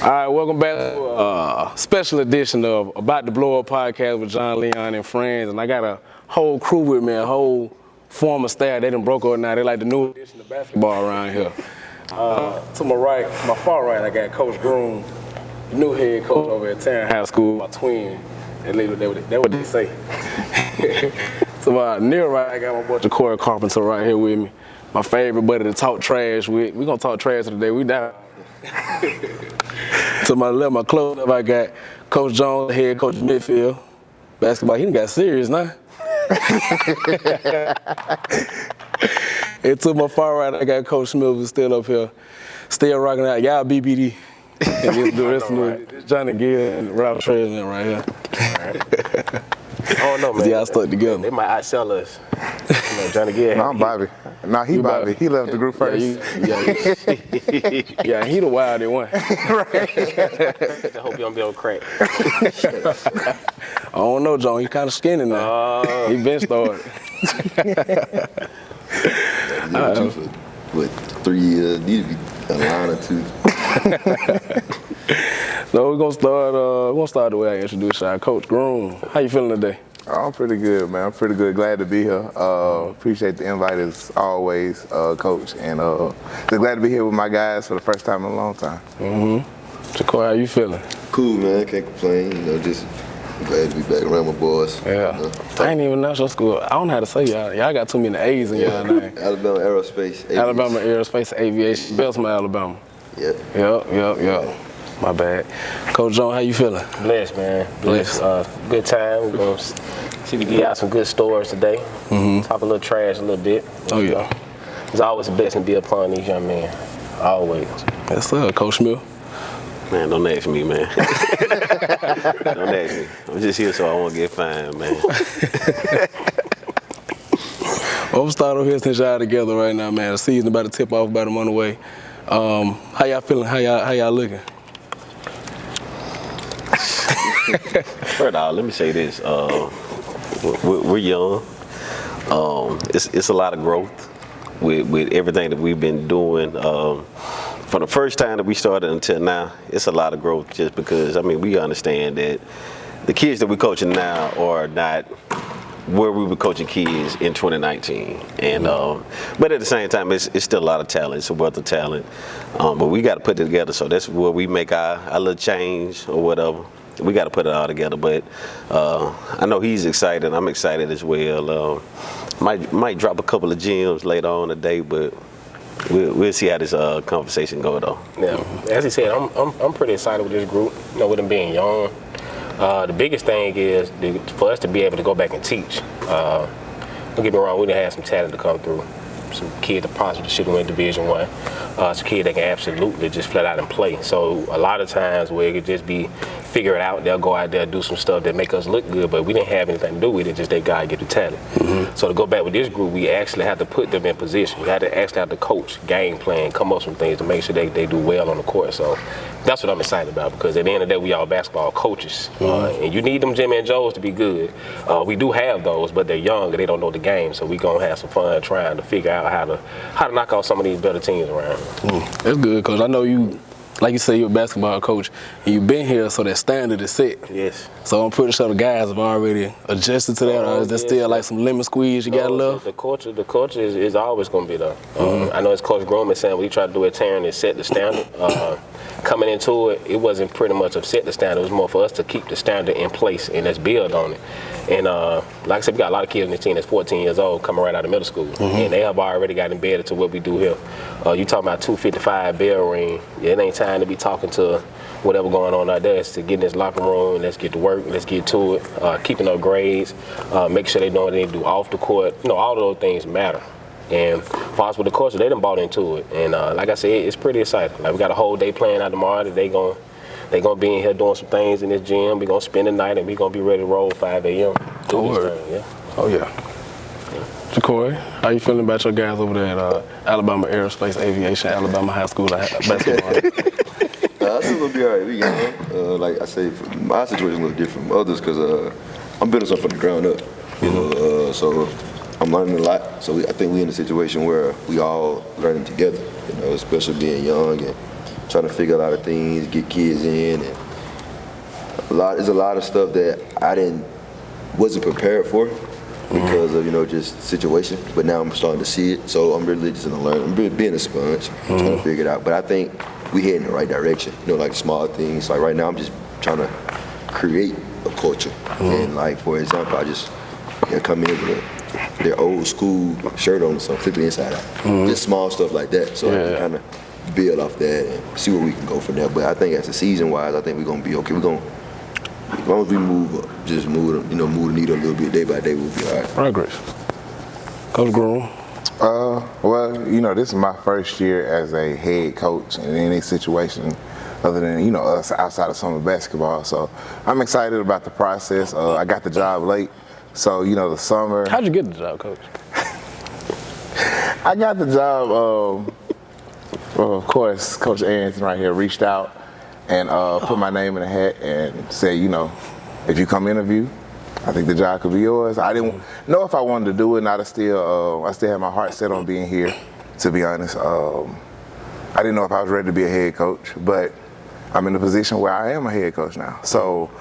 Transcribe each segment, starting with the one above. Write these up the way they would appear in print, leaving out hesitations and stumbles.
All right, welcome back to a special edition of About to Blow Up podcast with John Leon and friends. And I got a whole crew with me, a whole former staff. They done broke up now. They like the new edition of basketball around here. To my right, my far right, I got Coach Groom, the new head coach over at Tarrant High School, my twin. That's what they say. To my near right, I got my boy Corey Carpenter right here with me. My favorite buddy to talk trash with. We gonna talk trash today. We down. To my left, my close up, I got Coach Jones, head coach of midfield. Basketball, he done got serious now. And to my far right, I got Coach Smith, who's still up here, still rocking out. Y'all BBD. And this Johnny Gill and Ralph Tresman right here. I don't know, man. Y'all stuck together. They might outsell us. Johnny Gill. No, I'm Bobby. No, he Bobby. He left the group first. Yeah, he the wild one. Right. I hope you don't be on crack. I don't know, John. He kind of skinny now. He been started. For 3 years, need to be a line or two. So we're gonna start the way I introduce y'all. Coach Groom, how you feeling today? I'm pretty good, man. I'm pretty good. Glad to be here. Appreciate the invite as always, Coach. And just glad to be here with my guys for the first time in a long time. Jacoy, how you feeling? Cool, man. Can't complain. Just glad to be back around my boys. Yeah. I ain't even know your school. I don't know how to say y'all. Y'all got too many A's in y'all name. Alabama Aerospace. Aviation. Alabama Aerospace Aviation. Bessemer, Alabama. Yep. My bad. Coach John, how you feeling? Blessed, man. Blessed. Good time. We're going to see if we get out some good stories today. Talk a little trash a little bit. Yeah. It's always a blessing to be upon these young men. Always. Yes, sir. Coach Smith. Man, don't ask me, man. Don't ask me. I'm just here so I won't get fined, man. I'm starting over here since y'all together right now, man. The season about to tip off, about a month away. How y'all feeling? How y'all looking? First of all, let me say this. We're young. It's a lot of growth with everything that we've been doing. From the first time that we started until now, it's a lot of growth just because, we understand that the kids that we're coaching now are not where we were coaching kids in 2019. And but at the same time, it's still a lot of talent. It's a wealth of talent. But we got to put it together. So that's where we make our little change or whatever. We got to put it all together. But I know he's excited. I'm excited as well. Might drop a couple of gems later on today, but we'll see how this conversation go though. Yeah, as he said, I'm pretty excited with this group. With them being young. The biggest thing is for us to be able to go back and teach. Don't get me wrong, we done had some talent to come through. Some kids that possibly should have went Division I. Some kids that can absolutely just flat out and play. So a lot of times where it could just be figure it out, they'll go out there and do some stuff that make us look good, but we didn't have anything to do with it, just that guy get the talent. So to go back with this group, we actually have to put them in position. We had to actually have to coach, game plan, come up with some things to make sure they do well on the court. So that's what I'm excited about, because at the end of the day, we all basketball coaches. And you need them Jimmy and Joes to be good. We do have those, but they're young and they don't know the game. So we're going to have some fun trying to figure out how to knock out some of these better teams around. That's good, Coach. I know you, like you say, you're a basketball coach, and you've been here, so that standard is set. Yes. So I'm pretty sure the guys have already adjusted to that, or is there still like some lemon squeeze you got left? The culture is always going to be there. I know as Coach Groom is saying, what he tried to do at Tarrant is set the standard. Coming into it, it wasn't pretty much of set the standard. It was more for us to keep the standard in place and let's build on it. And like I said, we got a lot of kids on the team that's 14 years old coming right out of middle school. And they have already got embedded to what we do here. You talking about 255 bell ring. It ain't time to be talking to whatever going on out there. It's to get in this locker room, let's get to work, let's get to it, keeping up grades, make sure they know what they need to do off the court. All of those things matter. And for us with the culture, they done bought into it. And like I said, it's pretty exciting. Like we got a whole day playing out tomorrow that they gonna be in here doing some things in this gym. We gonna spend the night and we gonna be ready to roll 5 a.m. Oh yeah. Jacoy, how you feeling about your guys over there at Alabama Aerospace Aviation, Alabama High School basketball? I think we'll be all right. We young. Like I say, my situation is a little different from others because I'm building something from the ground up. So I'm learning a lot. So I think we're in a situation where we all learning together. Especially being young and trying to figure a lot of things, get kids in, and there's a lot of stuff that I wasn't prepared for because of just situation. But now I'm starting to see it, so I'm really just gonna learn. I'm really being a sponge, trying to figure it out. But I think we head in the right direction. Like small things. Like right now, I'm just trying to create a culture. And like for example, I just come in with their old school shirt on, so flip it inside out. Just small stuff like that. So I can kind of build off that and see where we can go from there. But I think as the season wise, I think we're gonna be okay. As long as we move up, just move the needle a little bit day by day, we'll be all right. Progress. Coach Groom. Well, this is my first year as a head coach in any situation other than, us outside of summer basketball. So I'm excited about the process. I got the job late. So, the summer. How'd you get the job, Coach? I got the job, well, of course, Coach Anderson right here reached out and put my name in the hat and said, if you come interview, I think the job could be yours. I didn't know if I wanted to do it, and I still had my heart set on being here, to be honest. I didn't know if I was ready to be a head coach, but I'm in a position where I am a head coach now. So,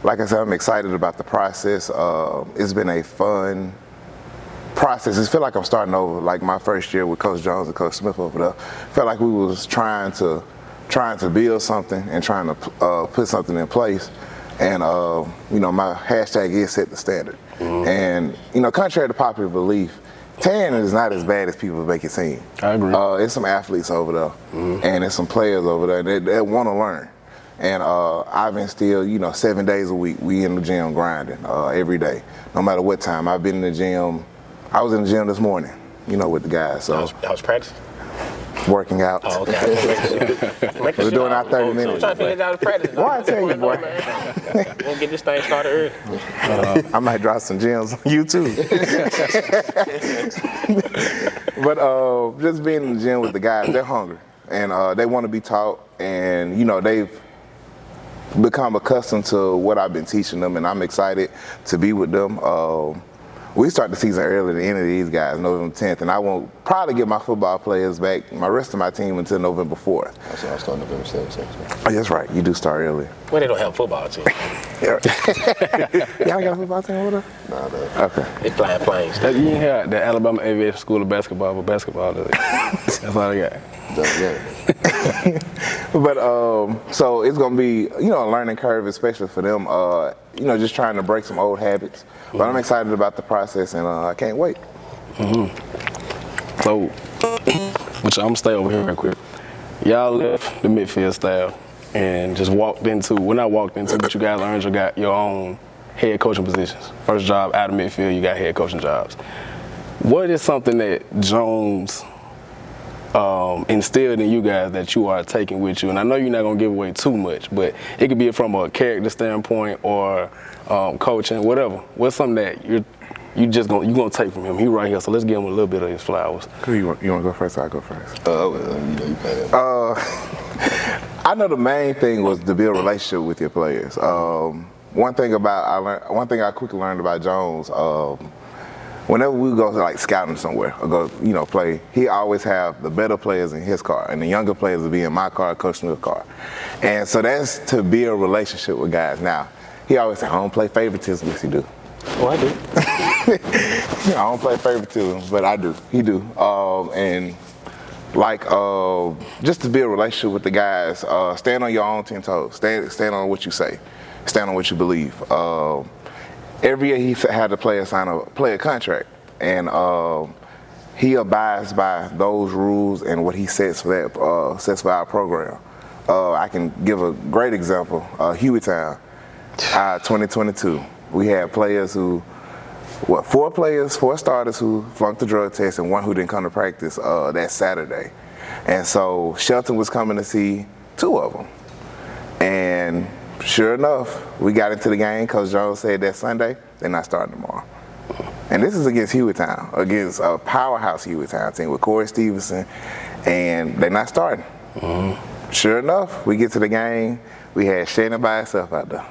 like I said, I'm excited about the process. It's been a fun process. It feel like I'm starting over, like my first year with Coach Jones and Coach Smith over there. Felt like we was trying to build something and trying to put something in place. And my hashtag is set the standard. And contrary to popular belief, tan is not as bad as people make it seem. I agree. It's some athletes over there, and there's some players over there that want to learn. And I've instilled, 7 days a week, we in the gym grinding every day, no matter what time. I've been in the gym. I was in the gym this morning, with the guys. So I was practicing. Working out. Oh, okay. We're doing our 30 minutes. I'm trying to figure out the practice. Why I tell you, boy? We'll get this thing started early. I might drop some gems on YouTube. But just being in the gym with the guys, they're hungry and they want to be taught, and they've become accustomed to what I've been teaching them, and I'm excited to be with them. We start the season early at the end of these guys, November 10th, and I won't probably get my football players back, my rest of my team, until November 4th. So I start November 7th. Oh, that's right. You do start early. Well, they don't have a football team. Y'all got a football team over there? Nah, Okay. They flying planes. You ain't had the Alabama Aviation School of Basketball, but basketball does it. That's all they got. But so it's gonna be a learning curve, especially for them. Just trying to break some old habits. But I'm excited about the process, and I can't wait. So, which I'm gonna stay over here real quick. Y'all left the midfield staff and just walked into. Well, not walked into, but you guys earned your own head coaching positions. First job out of midfield, you got head coaching jobs. What is something that Jones instilled in you guys that you are taking with you? And I know you're not gonna give away too much, but it could be from a character standpoint or coaching, whatever. What's something that you're gonna take from him? He right here, so let's give him a little bit of his flowers. You want to go first? I'll go first. You pay that. I know the main thing was to build a relationship with your players. One thing I quickly learned about Jones. Whenever we go like scouting somewhere or go, play, he always have the better players in his car and the younger players will be in my car, Coach Smith's car. And so that's to build a relationship with guys. Now, he always say, I don't play favoritism. Yes, he do. Oh, I do. I don't play favoritism, but I do. He do. And just to build a relationship with the guys, stand on your own 10 toes. Stand on what you say. Stand on what you believe. Every year he had the player sign a player contract, and he abides by those rules and what he sets for our program. I can give a great example. Hueytown, 2022. We had players who, 4 starters who flunked the drug test and 1 who didn't come to practice that Saturday. And so Shelton was coming to see 2 of them. And sure enough, we got into the game. Coach Jones said that Sunday, they're not starting tomorrow. And this is against Hueytown, against a powerhouse Hueytown team with Corey Stevenson, and they're not starting. Sure enough, we get to the game, we had Shannon by herself out there.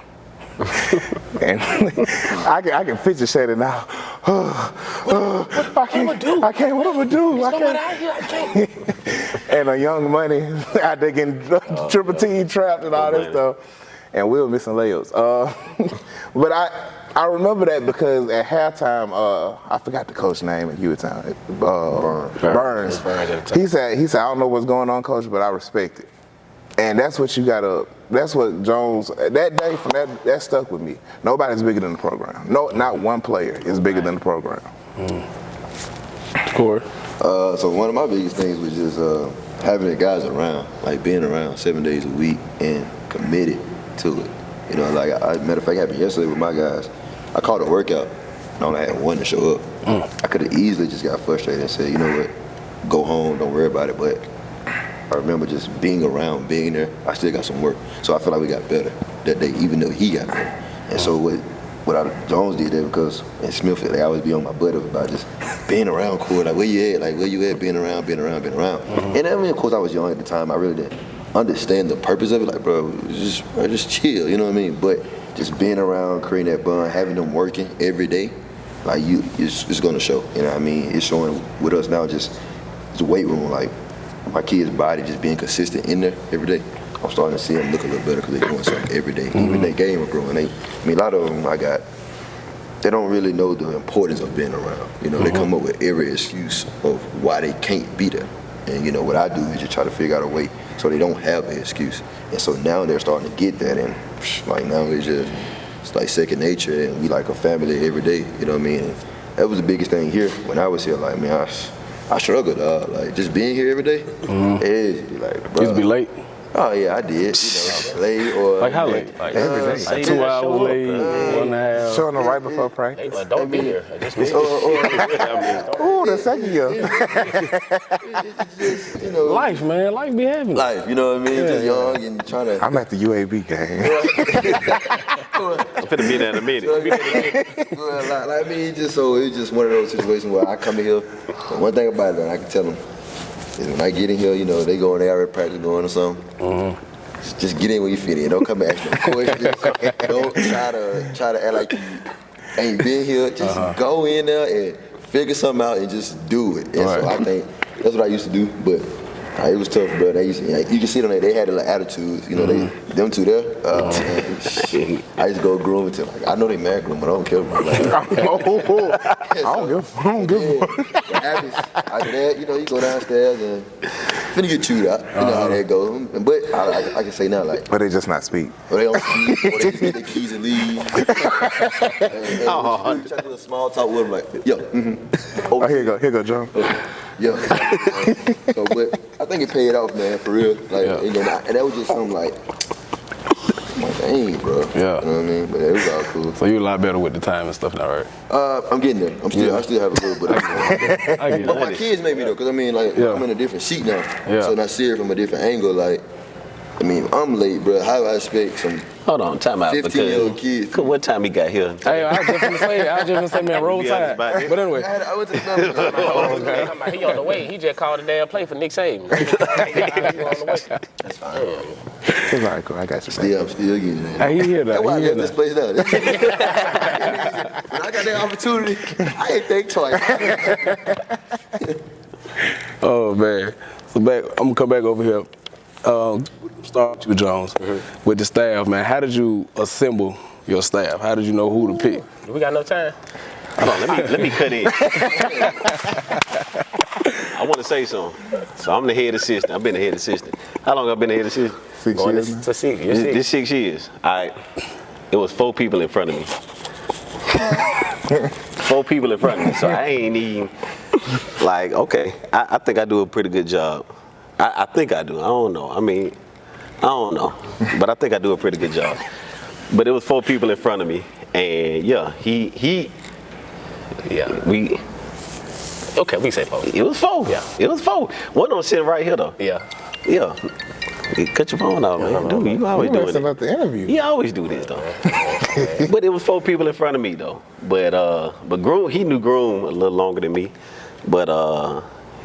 And I can picture Shannon now. What am I gonna do? What am I gonna do? and a Young Money out there getting triple T trapped and all that stuff. And we were missing layups. But I remember that because at halftime, I forgot the coach's name at Hewittown. Burns. He said, I don't know what's going on, coach, but I respect it. And that's what you gotta. That's what Jones. That day from that stuck with me. Nobody's bigger than the program. No, not one player is bigger than the program. Corey. So one of my biggest things was just having the guys around, like being around 7 days a week and committed to it. You know, like matter of fact, it happened yesterday with my guys. I called a workout, and I only had one to show up. I could have easily just got frustrated and said, you know what, go home, don't worry about it. But I remember just being around, being there. I still got some work, so I feel like we got better that day, even though he got better. And so what Jones did there, because in Smithfield, they always be on my butt about just being around court, like where you at, being around. And I mean, of course, I was young at the time. I really didn't understand the purpose of it. Like, bro, just chill, you know what I mean? But just being around, creating that bond, having them working every day, like it's gonna show. You know what I mean? It's showing with us now. Just the weight room, like my kid's body just being consistent in there every day. I'm starting to see them look a little better because they're doing something every day. Even their game are growing. A lot of them they don't really know the importance of being around. You know, they come up with every excuse of why they can't be there. And you know, what I do is just try to figure out a way so they don't have an excuse. And so now they're starting to get that, and like now it's like second nature, and we like a family every day. You know what I mean? And that was the biggest thing here when I was here. Like, man, I struggled. Like just being here every day. It is like, bro. Used to be late. Oh yeah, I did. You know, late or Like how late? Like every day. Like 2 hours late, 1.5. Showing them right before practice. Hey, don't be here. Just be Ooh, the second year. you know, Life, man. Life be having. life, you know what I mean? Just young and trying to. I'm at the UAB game. I'm finna be there in a minute. Like, I mean, it's just one of those situations where I come in here. And one thing about it, man, I can tell them is when I get in here, you know, they go in there, practice going or something. Just get in where you fit in. Don't come back to no questions. Don't try to act like you ain't been here. Just go in there and figure something out and just do it. And so I think that's what I used to do, but it was tough, bro. They used to, you can see them, they had a little attitudes. You know, them two there. I used to go groom until like, I know they married them, but I don't care. Like, I don't give a fuck. After that, you know, you go downstairs and finna get chewed out. You know how that goes. But I can say now, like, But they just not speak. or they don't speak, or they just get their keys and leave. and try to do a small talk with them, like, yo, Oh, here you go, John. yeah. So, but I think it paid off, man, for real. Like, and that was just something like, dang, bro. Yeah. You know what I mean? But it was all cool. So you a lot better with the time and stuff now, right? I'm getting there. I still have a little bit of I get But my it. kids made me though, because I mean, like, I'm in a different seat now. Yeah. So I see it from a different angle. Like, I mean, I'm late, bro. How do I expect some Hold on, time out. 15-year-old kids? Because what time he got here? Hey, I was just gonna say, man, roll Be honest tide. about it. But anyway, I went to the He on the way. He just called a damn play for Nick Saban. He on the way. That's fine. It's all right, cool. I got you, man. I'm still getting there. hey, he here That's though. why I He here left this now. place down. When I got that opportunity, I ain't think twice. Oh man. So I'm gonna come back over here. Start with you, Jones, with the staff, man. How did you assemble your staff? How did you know who to pick? We got no time. Hold on, let me cut in. I want to say something. So I'm the head assistant. I've been the head assistant. How long have I been the head assistant? 6 Going years, man. to 6. You're 6. This 6 years. It was 4 people in front of me. 4 people in front of me. So I ain't even like, okay, I think I do a pretty good job. I think I do. I don't know. I mean, I don't know. But I think I do a pretty good job. But it was 4 people in front of me. And yeah, Okay, we say 4. It was 4. Yeah. It was 4. One of them sitting right here though. Yeah. Yeah. You cut your phone out, man. Dude, you always You doing messing it. up the interview. He always do this though. But it was 4 people in front of me though. But Groom, he knew Groom a little longer than me. But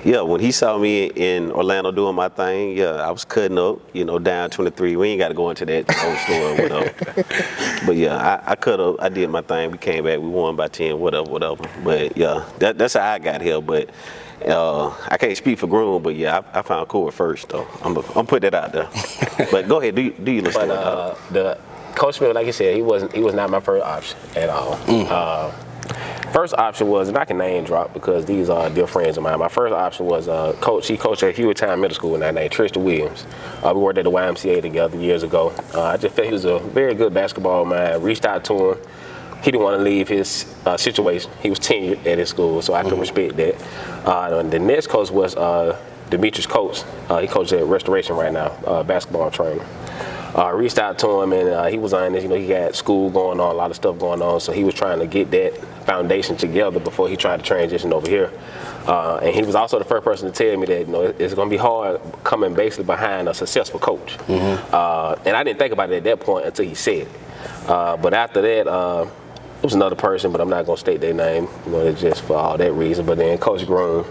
yeah, when he saw me in Orlando doing my thing, yeah, I was cutting up, down 23. We ain't got to go into that whole story or whatever. But yeah, I cut up, I did my thing. We came back, we won by 10, whatever. But yeah, that's how I got here. But I can't speak for Groom, but yeah, I found Corey first, though. I'm put that out there. But go ahead, do you listen? But the Coach Smith, like you said, he was not my first option at all. First option was, and I can name drop because these are dear friends of mine. My first option was coach. He coached at Hewitttown Middle School, and that named Tristan Williams. We worked at the YMCA together years ago. I just felt he was a very good basketball man. Reached out to him. He didn't want to leave his situation. He was tenured at his school, so I could respect that. And the next coach was Demetrius Coates. He coaches at Restoration right now, basketball trainer. Reached out to him, and he was on this. He got school going on, a lot of stuff going on, so he was trying to get that foundation together before he tried to transition over here. And he was also the first person to tell me that it's going to be hard coming basically behind a successful coach. And I didn't think about it at that point until he said it. But after that, it was another person, but I'm not going to state their name, just for all that reason. But then Coach Groom,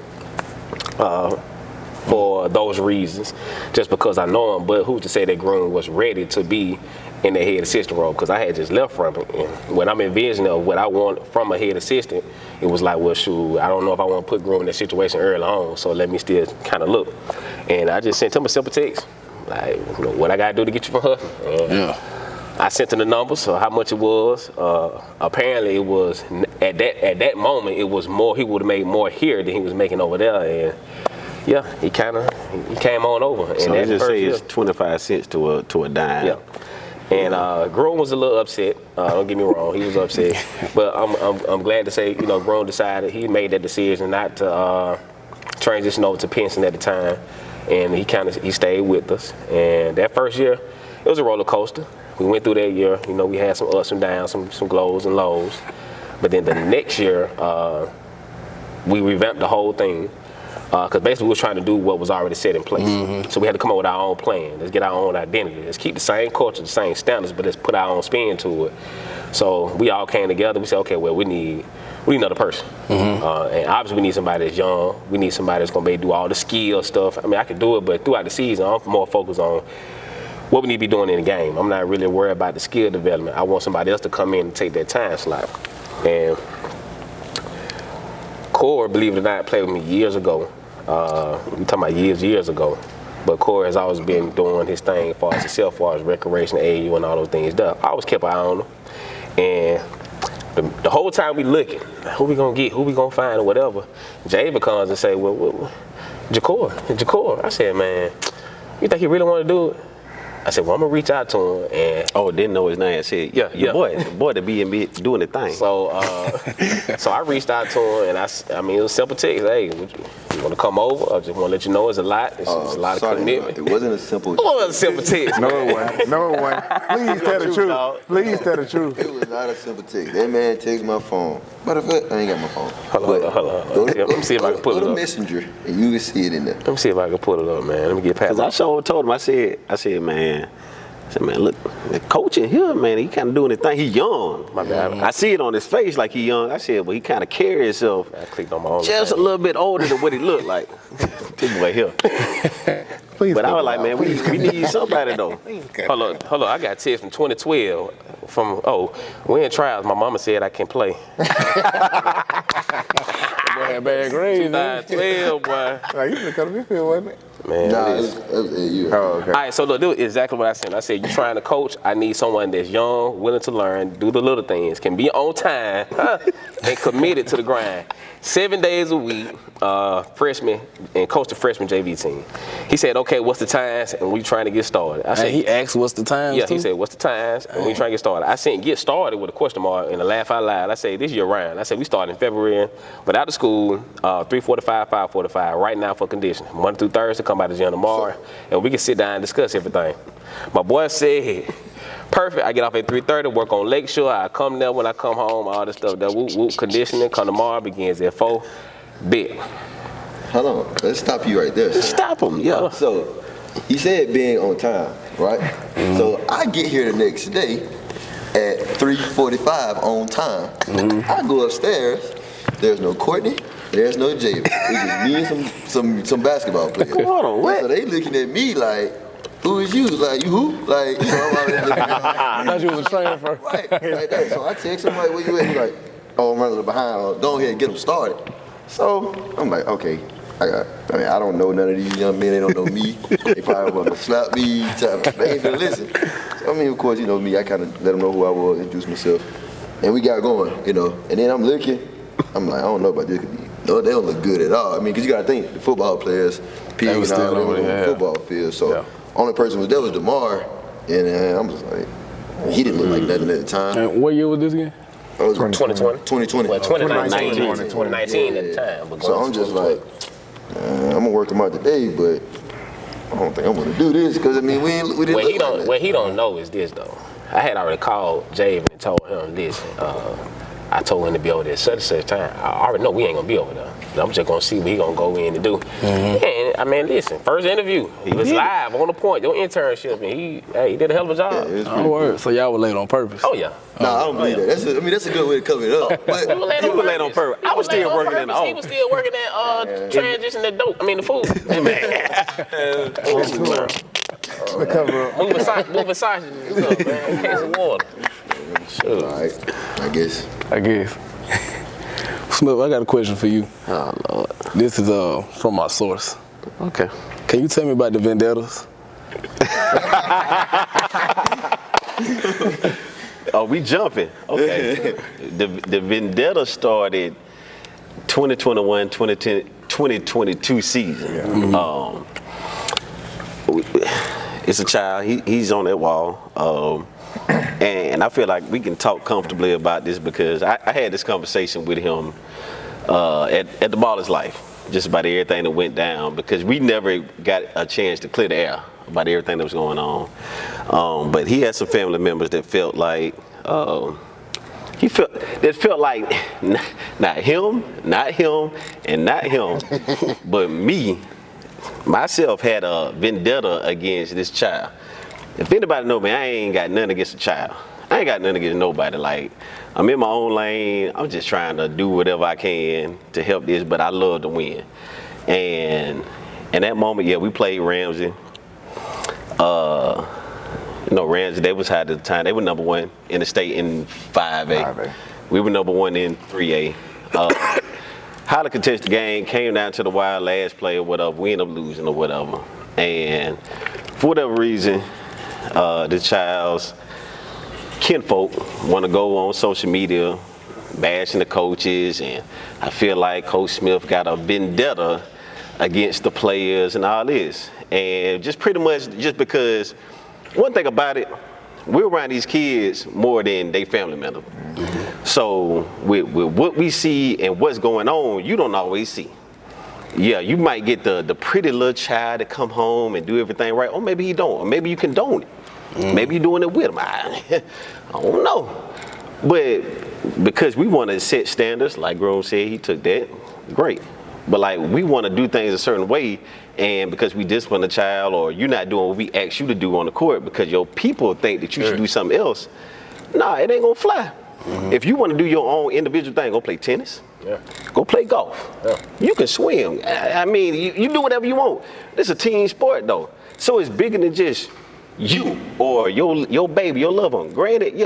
for those reasons, just because I know him. But who's to say that Groom was ready to be in the head assistant role? Because I had just left from it. And when I'm envisioning of what I want from a head assistant, it was like, well, shoot, I don't know if I want to put Groom in that situation early on, so let me still kind of look. And I just sent him a simple text, like, what I got to do to get you from her? I sent him the numbers, so how much it was. Apparently, it was at that moment, it was more. He would have made more here than he was making over there, and yeah, he came on over. So let's just say it's 25 cents to a dime. Yeah. And Groom was a little upset. Don't get me wrong, he was upset. But I'm glad to say, Groom decided he made that decision not to transition over to Pinson at the time, and he stayed with us. And that first year, it was a roller coaster. We went through that year. We had some ups and downs, some lows and lows. But then the next year, we revamped the whole thing. Because basically we were trying to do what was already set in place. So we had to come up with our own plan. Let's get our own identity. Let's keep the same culture, the same standards, but let's put our own spin to it. So we all came together. We said, okay, well, we need another person. And obviously we need somebody that's young. We need somebody that's going to be able to do all the skill stuff. I mean, I could do it, but throughout the season, I'm more focused on what we need to be doing in the game. I'm not really worried about the skill development. I want somebody else to come in and take that time slot. And Corey, believe it or not, played with me years ago. We're talking about years ago. But Corey has always been doing his thing as far as himself, as far as recreation, AU, and all those things. I always kept an eye on him. And the whole time we looking, who we gonna get, who we gonna find, or whatever, Javen comes and say, well, Jacor. I said, man, you think he really want to do it? I said, well, I'm gonna reach out to him, and didn't know his name. I said, your boy to be doing the thing. So, so I reached out to him, and I mean, it was simple text. Hey, you want to come over? I just want to let you know it's a lot. It's a lot of commitment. It wasn't a simple. It wasn't a simple text. No, it wasn't. Please tell the truth. Please tell the truth. It was not a simple text. That man texted my phone. Matter of fact, I ain't got my phone. Hold on. Let me see if I can pull it Go up. to Messenger, and you can see it in there. Let me see if I can pull it up, man. Let me get past it. Because I sure told him, I said, man, look, the coach in here, man, he kind of doing his thing. He young. My bad. I see it on his face like he young. I said, well, he kind of carry himself I clicked on my own. just a little bit older than what he looked like. This boy here. Please. But I was like, man, we need somebody though. Hold on. I got a text from 2012 we're in trials. My mama said I can play. Boy had bad grades. 2012, boy. You should come to this field, wasn't it? Man, Nah, it was AU. Oh, okay. All right, so look, this is exactly what I said. I said, you trying to coach, I need someone that's young, willing to learn, do the little things, can be on time, and committed to the grind. 7 days a week, freshman, and coach the freshman JV team. He said, okay, what's the times, and we trying to get started. I said, He asked what's the times, yeah, too? he said, what's the times, and we trying to get started. I said, get started with a question mark and a laugh out loud. I said, this year round. I said, we start in February, but out of school, 3:45, 5:45, right now for conditioning. Monday through Thursday, come by the gym tomorrow, and we can sit down and discuss everything. My boy said, perfect. I get off at 3:30, work on Lakeshore. I come there when I come home, all this stuff. That whoop conditioning, come tomorrow, begins at 4. Bit. Hold on, let's stop you right there. Just stop him, yeah. So, he said being on time, right? Mm-hmm. So I get here the next day at 3:45 on time. I go upstairs. There's no Courtney. There's no Jay. It's just me and some basketball players. Hold on, what? So they looking at me like, who is you? Like, you who? Like, you know, I'm out there looking I thought you was a trainer first. right, like that. So I text him like, where you at? He's like, oh, I'm running behind. Go ahead and get him started. So I'm like, okay. I don't know none of these young men. They don't know me. They probably want to slap me. They ain't gonna listen. So, I mean, of course, you know me. I kind of let them know who I was, introduce myself, and we got going, you know. And then I'm looking. I'm like, I don't know about this. No, they don't look good at all. I mean, because you got to think the football players, peeing was out still over on the there. football field. So only person was there was DeMar, and I'm just like, he didn't look like nothing at the time. And what year was this again? It was 2020. 2020. Well, 2019. 2019 at the time. But So I'm just like, I'm gonna work him out today, but I don't think I'm gonna do this because I mean we didn't. What look he like don't that. what he don't know is this though. I had already called Javen and told him this. I told him to be over there at such and such time. I already know we ain't gonna be over there. I'm just gonna see what he gonna go in and do. And I mean, listen, first interview, he was live on the point, your internship, and he did a hell of a job. Yeah, it was Oh, pretty- word. So y'all were late on purpose. Oh yeah. Nah, I don't believe that. That's a good way to cover it up. But He was late He was late on purpose. I was still working in the He was still working at transition the dope. I mean the food. The cover up. Moving sausages and stuff, man. Case of water. all right, I guess. Smith, I got a question for you. Oh, Lord. This is from my source. Okay. Can you tell me about the Vendettas? Oh, we jumping. Okay. The Vendetta started 2021-2022 season. It's a child. He's on that wall. And I feel like we can talk comfortably about this because I had this conversation with him at the Baller's Life, just about everything that went down, because we never got a chance to clear the air about everything that was going on. But he had some family members that felt like felt like not him, and not him, but myself had a vendetta against this child. If anybody know me, I ain't got nothing against a child. I ain't got nothing against nobody. Like, I'm in my own lane. I'm just trying to do whatever I can to help this, but I love to win. And in that moment, we played Ramsey. Ramsey, they was high at the time. They were number one in the state in 5A. We were number one in 3A. Highly contested game, came down to the wire, last play or whatever, we ended up losing or whatever. And for whatever reason, the child's kinfolk want to go on social media bashing the coaches, and I feel like Coach Smith got a vendetta against the players and all this. And just pretty much just because, one thing about it, we're around these kids more than they family members. So with what we see and what's going on, you don't always see. Yeah, you might get the pretty little child to come home and do everything right, or maybe he don't, or maybe you condone it. Maybe you're doing it with him. I don't know. But because we want to set standards, like Groom said, he took that, great. But like, we want to do things a certain way, and because we discipline a child, or you're not doing what we ask you to do on the court because your people think that you should do something else, nah, it ain't gonna fly. If you want to do your own individual thing, go play tennis. Go play golf. You can swim. I mean, you do whatever you want. This is a team sport though. So it's bigger than just you or your baby, your loved one. Granted,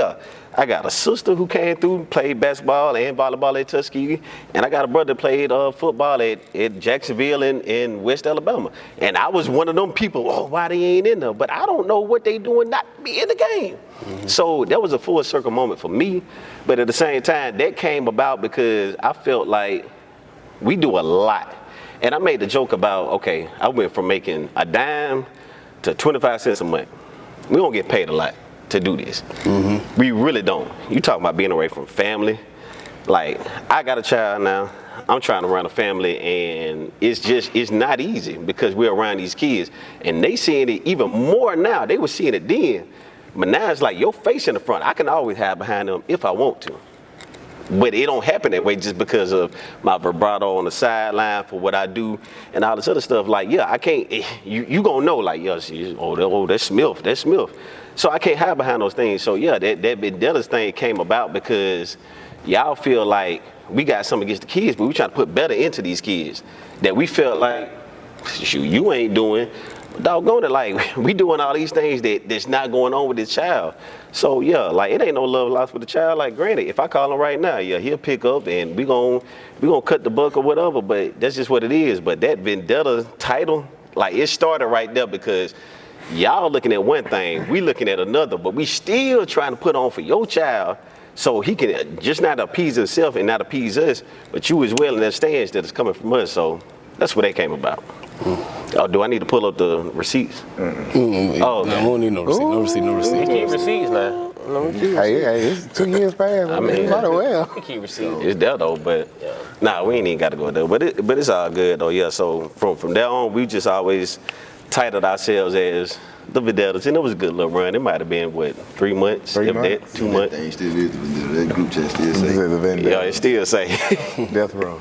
I got a sister who came through, played basketball and volleyball at Tuskegee, and I got a brother that played football at Jacksonville in West Alabama. And I was one of them people, why they ain't in there? But I don't know what they doing not to be in the game. So that was a full circle moment for me. But at the same time, that came about because I felt like we do a lot. And I made the joke about, I went from making a dime to 25 cents a month. We don't get paid a lot to do this. We really don't. You talking about being away from family. Like, I got a child now. I'm trying to run a family, and it's not easy because we're around these kids. And they seeing it even more now. They were seeing it then. But now it's like your face in the front. I can always hide behind them if I want to. But it don't happen that way just because of my vibrato on the sideline for what I do and all this other stuff. Like, I can't, you gonna know, like, that's Smith, that's Smith. So I can't hide behind those things. So that Vendetta's thing came about because y'all feel like we got something against the kids, but we trying to put better into these kids that we felt like, shoot, you ain't doing. Doggone it, like we doing all these things that's not going on with this child. So yeah, like it ain't no love lost with the child. Like granted, if I call him right now, yeah, he'll pick up and we gonna cut the buck or whatever. But that's just what it is. But that Vendetta title, like it started right there because y'all looking at one thing, we looking at another, but we still trying to put on for your child so he can just not appease himself and not appease us, but you as well understands that it's coming from us. So that's what that came about. Oh, do I need to pull up the receipts? Oh, I don't need no receipt. No receipt. No receipt. You keep receipts now. Hey, it's 2 years past. I mean, might as well. You keep receipts. it's there though, but nah, we ain't even got to go there. But it's all good though. Yeah. So from there on, we just always titled ourselves as the Vendettas, and it was a good little run. It might have been what 3 months, 3 if months? that, 2 months. That thing still is the Vendetta. That group chat still say. The Vendetta. Yeah, it still say. Death row.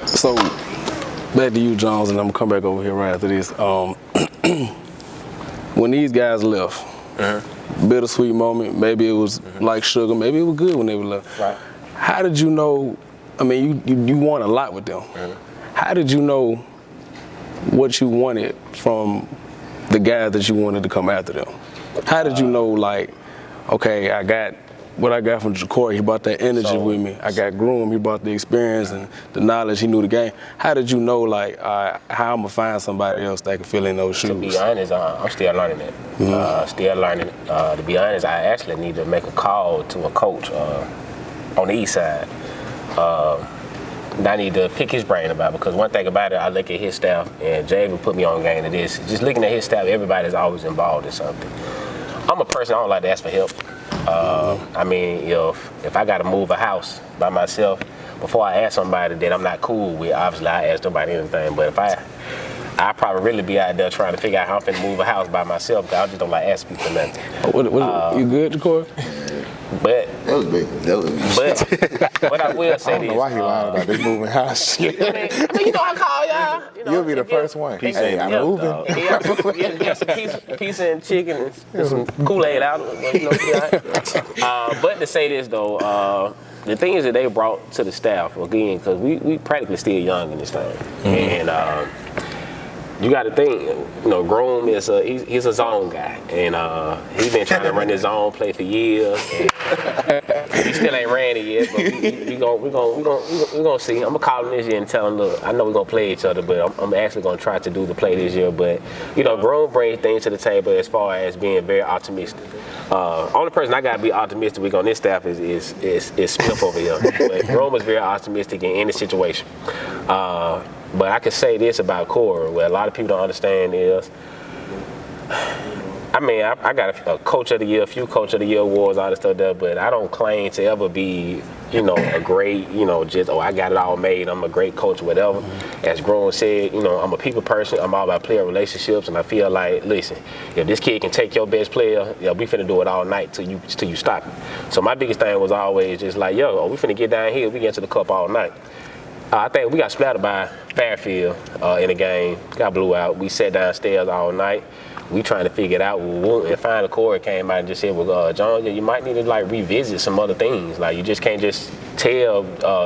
So, back to you, Jones, and I'm gonna come back over here right after this. When these guys left, bittersweet moment. Maybe it was like sugar. Maybe it was good when they were left. Right. How did you know? I mean, you won a lot with them. How did you know what you wanted from the guys that you wanted to come after them? How did you know, like, okay, I got what I got from Ja'Cory, he brought that energy with me. I got Groom, he brought the experience and the knowledge, he knew the game. How did you know, like, how I'm gonna find somebody else that can fill in those shoes? To be honest, I'm still learning that. Still learning. To be honest, I actually need to make a call to a coach on the east side. I need to pick his brain about it, because one thing about it, I look at his staff, and Jay would put me on game to this. Just looking at his staff, everybody's always involved in something. I'm a person, I don't like to ask for help. I mean, if I got to move a house by myself, before I ask somebody that I'm not cool with, obviously I ask nobody anything. But if I probably really be out there trying to figure out how I'm finna move a house by myself, because I just don't like asking people nothing. You good, Ja'Cory? But That was big. That was but what I will say I don't know why he lied about this moving house shit. I mean, you know, I call y'all. You know, You'll be the first one. Hey, I'm moving. Yeah, some pizza and chicken and some Kool-Aid out. You know, but to say this though, the things that they brought to the staff again, because we practically still young in this thing, and you got to think, you know, Groom is he's a zone guy, and he's been trying to run his zone play for years. And he still ain't ran it yet, but we gonna see. I'm gonna call him this year and tell him, look, I know we're gonna play each other, but I'm actually gonna try to do the play this year. But you know, Groom brings things to the table as far as being very optimistic. Only person I gotta be optimistic with on this staff is Smith over here. But Groom is very optimistic in any situation. But I can say this about Corey, what a lot of people don't understand is, I mean, I got a coach of the year, a few coach of the year awards, all this stuff there, but I don't claim to ever be, you know, a great, you know, just, I got it all made, I'm a great coach, whatever. As Grown said, you know, I'm a people person, I'm all about player relationships, and I feel like, listen, if this kid can take your best player, we finna do it all night till you stop it. So my biggest thing was always just like, we finna get down here, we get to the cup all night. I think we got splattered by Fairfield in a game, got blew out. We sat downstairs all night. We trying to figure it out. And finally Corey came out and just said, well, John, you might need to like revisit some other things. Like you just can't just tell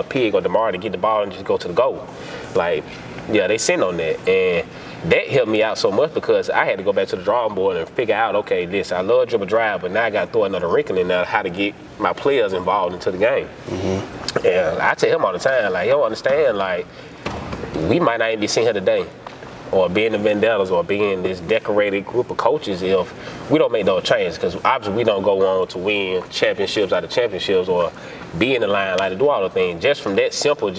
Pig or DeMar to get the ball and just go to the goal. Like, they sent on that. And that helped me out so much because I had to go back to the drawing board and figure out, okay, I love dribble drive, but now I got to throw another wrinkle in there, how to get my players involved into the game. And I tell him all the time, like, you don't understand, like, we might not even be sitting here today or being the Vendettas or being this decorated group of coaches if we don't make those changes, because obviously we don't go on to win championships out of championships or be in the line, like to do all the things. Just from that simple,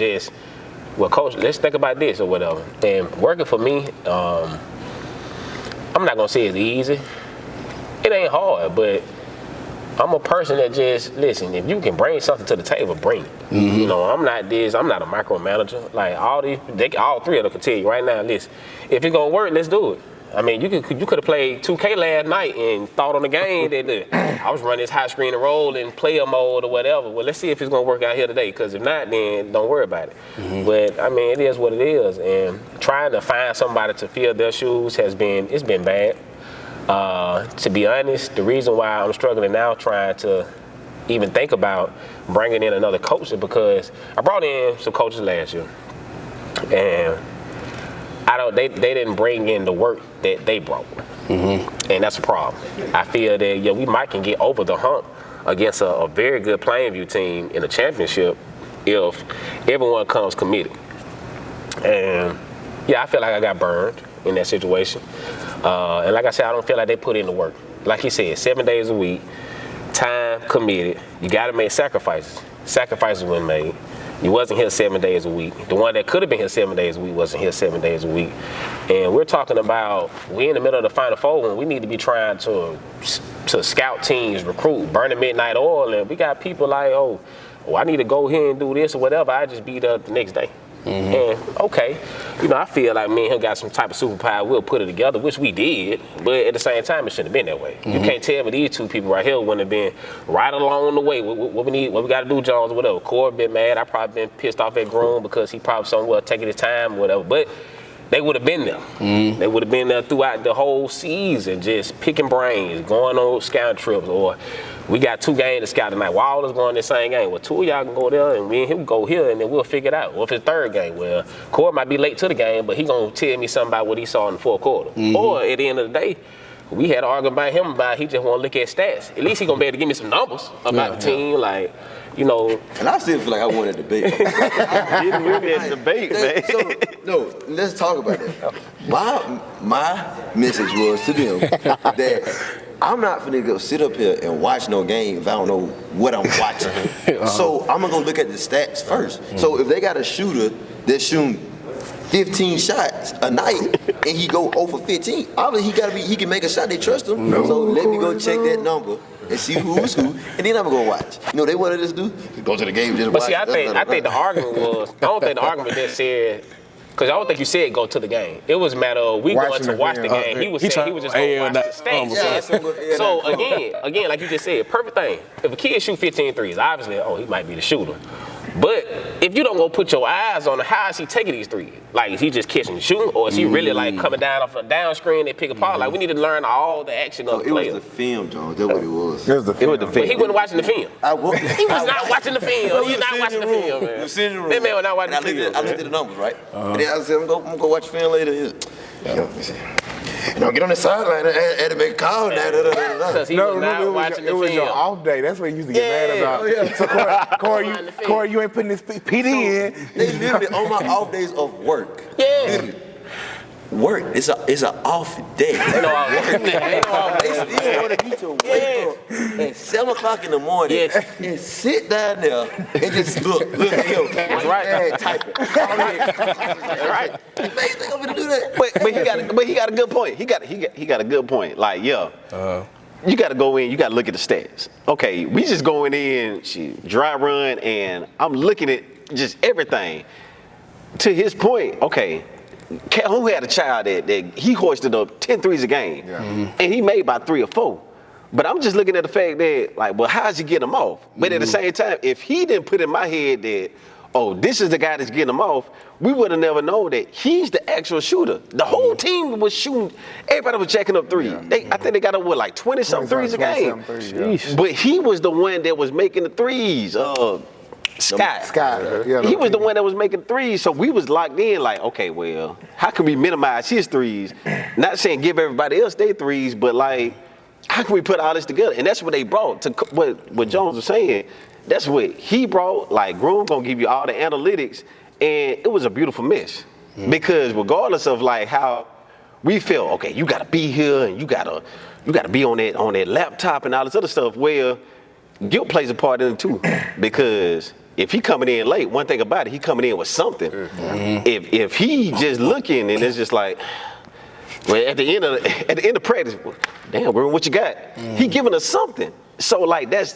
well, coach, let's think about this or whatever. And working for me, I'm not gonna say it's easy. It ain't hard, but I'm a person that just, listen, if you can bring something to the table, bring it. You know, I'm not a micromanager. Like all three of them can tell you right now, listen, if it's gonna work, let's do it. I mean, you could have played 2K last night and thought on the game that I was running this high screen and roll in player mode or whatever. Well, let's see if it's gonna work out here today. Because if not, then don't worry about it. But I mean, it is what it is. And trying to find somebody to fill their shoes it's been bad. To be honest, the reason why I'm struggling now trying to even think about bringing in another coach is because I brought in some coaches last year, and they didn't bring in the work that they brought, and that's a problem. I feel that we might can get over the hump against a very good Plainview team in a championship if everyone comes committed. And I feel like I got burned in that situation. And like I said, I don't feel like they put in the work. Like he said, 7 days a week, time committed. You got to make sacrifices. Sacrifices were made. You wasn't here 7 days a week. The one that could have been here 7 days a week wasn't here 7 days a week. And we're talking about we in the middle of the Final Four and we need to be trying to scout teams, recruit, burn the midnight oil, and we got people like, I need to go here and do this or whatever. I just be there the next day. And okay, I feel like me and him got some type of superpower. We'll put it together, which we did. But at the same time, it shouldn't have been that way. You can't tell me these two people right here wouldn't have been right along the way. What we got to do, Jones, or whatever. Corey been mad. I probably been pissed off at Groom because he probably somewhere taking his time or whatever. But they would have been there. They would have been there throughout the whole season, just picking brains, going on scouting trips, or we got 2 games to scout tonight. Wilders going the same game. Well, 2 of y'all can go there, and me and him go here, and then we'll figure it out. Or if it's 3rd game, well, Corey might be late to the game, but he gonna tell me something about what he saw in the 4th quarter. Or at the end of the day, we had an argument about him about he just want to look at stats. At least he gonna be able to give me some numbers about the team, like. And I still feel like I won a debate. Didn't win that debate, man. So, no, let's talk about that. My message was to them that I'm not finna go sit up here and watch no game if I don't know what I'm watching. So I'm gonna go look at the stats first. So if they got a shooter that's shooting 15 shots a night and he go 0 for 15, obviously he can make a shot. They trust him. So let me go check that number and see who's who, and then I'm gonna go watch. They wanted us to do? Go to the game, just watch. But see, I think the argument was, I don't think the argument that said, because I don't think you said go to the game. It was a matter of we going to watch the game. He was saying he was just going to watch the stats. So again, like you just said, perfect thing. If a kid shoot 15 threes, obviously, he might be the shooter. But if you don't go put your eyes on how is he taking these threes? Like, is he just catching and shooting, or is he really like coming down off a down screen and pick apart? Like, we need to learn all the action of the player. It was the film, John. That's what it was. It was the film. But he wasn't watching the film. He was not watching the film. He was not watching the film, man. That man was not watching the film. I looked at the numbers, right? And then I said, I'm gonna go watch the film later. Get on the sideline and had to make a call now. Because he was not watching the film. It was your off day. That's what he used to get mad about. So Corey, you ain't putting this PD in. They literally on my off days of work. Yeah. Work. It's an off day. Ain't no off work. They still want me to wake up at 7 o'clock in the morning and sit down there and just look at him. That's right. Typing. That's right. They think I'm gonna do that. But he got a good point. He got a good point. Like, you got to go in. You got to look at the stats. Okay, we just going in, dry run, and I'm looking at just everything. To his point, okay, who had a child that he hoisted up 10 threes a game, and he made about 3 or 4. But I'm just looking at the fact that, like, well, how's he get them off? But at the same time, if he didn't put in my head that, this is the guy that's getting them off, we would have never known that he's the actual shooter. The whole team was shooting. Everybody was jacking up threes. I think they got up with like 20-something threes a game. But he was the one that was making the threes. Scott. He was the one that was making threes, so we was locked in like, okay, well, how can we minimize his threes? Not saying give everybody else their threes, but like, how can we put all this together? And that's what they brought to what Jones was saying. That's what he brought. Like, Groom gonna give you all the analytics, and it was a beautiful mess. Because regardless of like how we felt, okay, you gotta be here and you gotta be on that laptop and all this other stuff. Well, guilt plays a part in it too, because if he coming in late, one thing about it, he coming in with something. If he just looking and it's just like, well, at the end of practice, damn, bro, what you got? He giving us something. So like that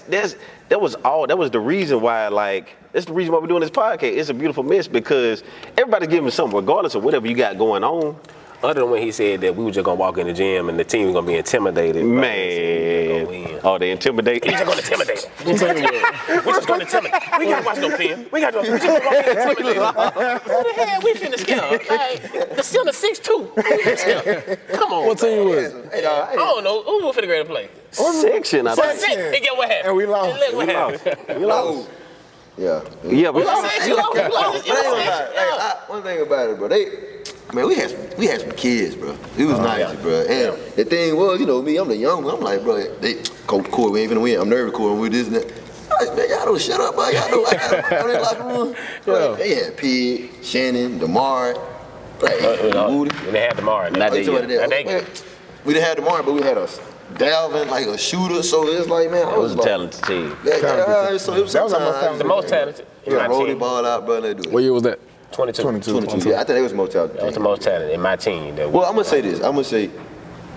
was the reason why, like, that's the reason why we're doing this podcast. It's a beautiful mess because everybody's giving something, regardless of whatever you got going on. Other than when he said that we were just gonna walk in the gym and the team was gonna be intimidated. Man, oh, they intimidate. We just gonna intimidate. We just gonna intimidate. We gotta watch no film. We just gonna walk in and intimidate. Who the hell we finna scare? Like the Steelers 6-2. We finna scare. Come on. What team was? Hey, dog, I don't know. Who was finna grade to play? Section, I think. And get what happened? And we lost. And look what happened. We lost. Yeah. Yeah, but One thing about it, bro, we had some kids, bro. It was nice, bro. And the thing was, you know, me, I'm the young one. I'm like, bro, Coach Corey, we ain't finna win. I'm nervous, Corey, we this and that. Man, y'all don't shut up, bro. Y'all know I got in the locker room. Bro, they had Pig, Shannon, DeMar, Woody. And they had DeMar. We didn't have DeMar, but we had a Dalvin, like a shooter. So it's like, man, it was a talented team. So it was the most talented. Yeah, roll the ball out, bro. Let's do it. What year was that? 22. 22. Yeah, I think they was most talented. That was the most talented in my team. Well, I'm gonna say this. I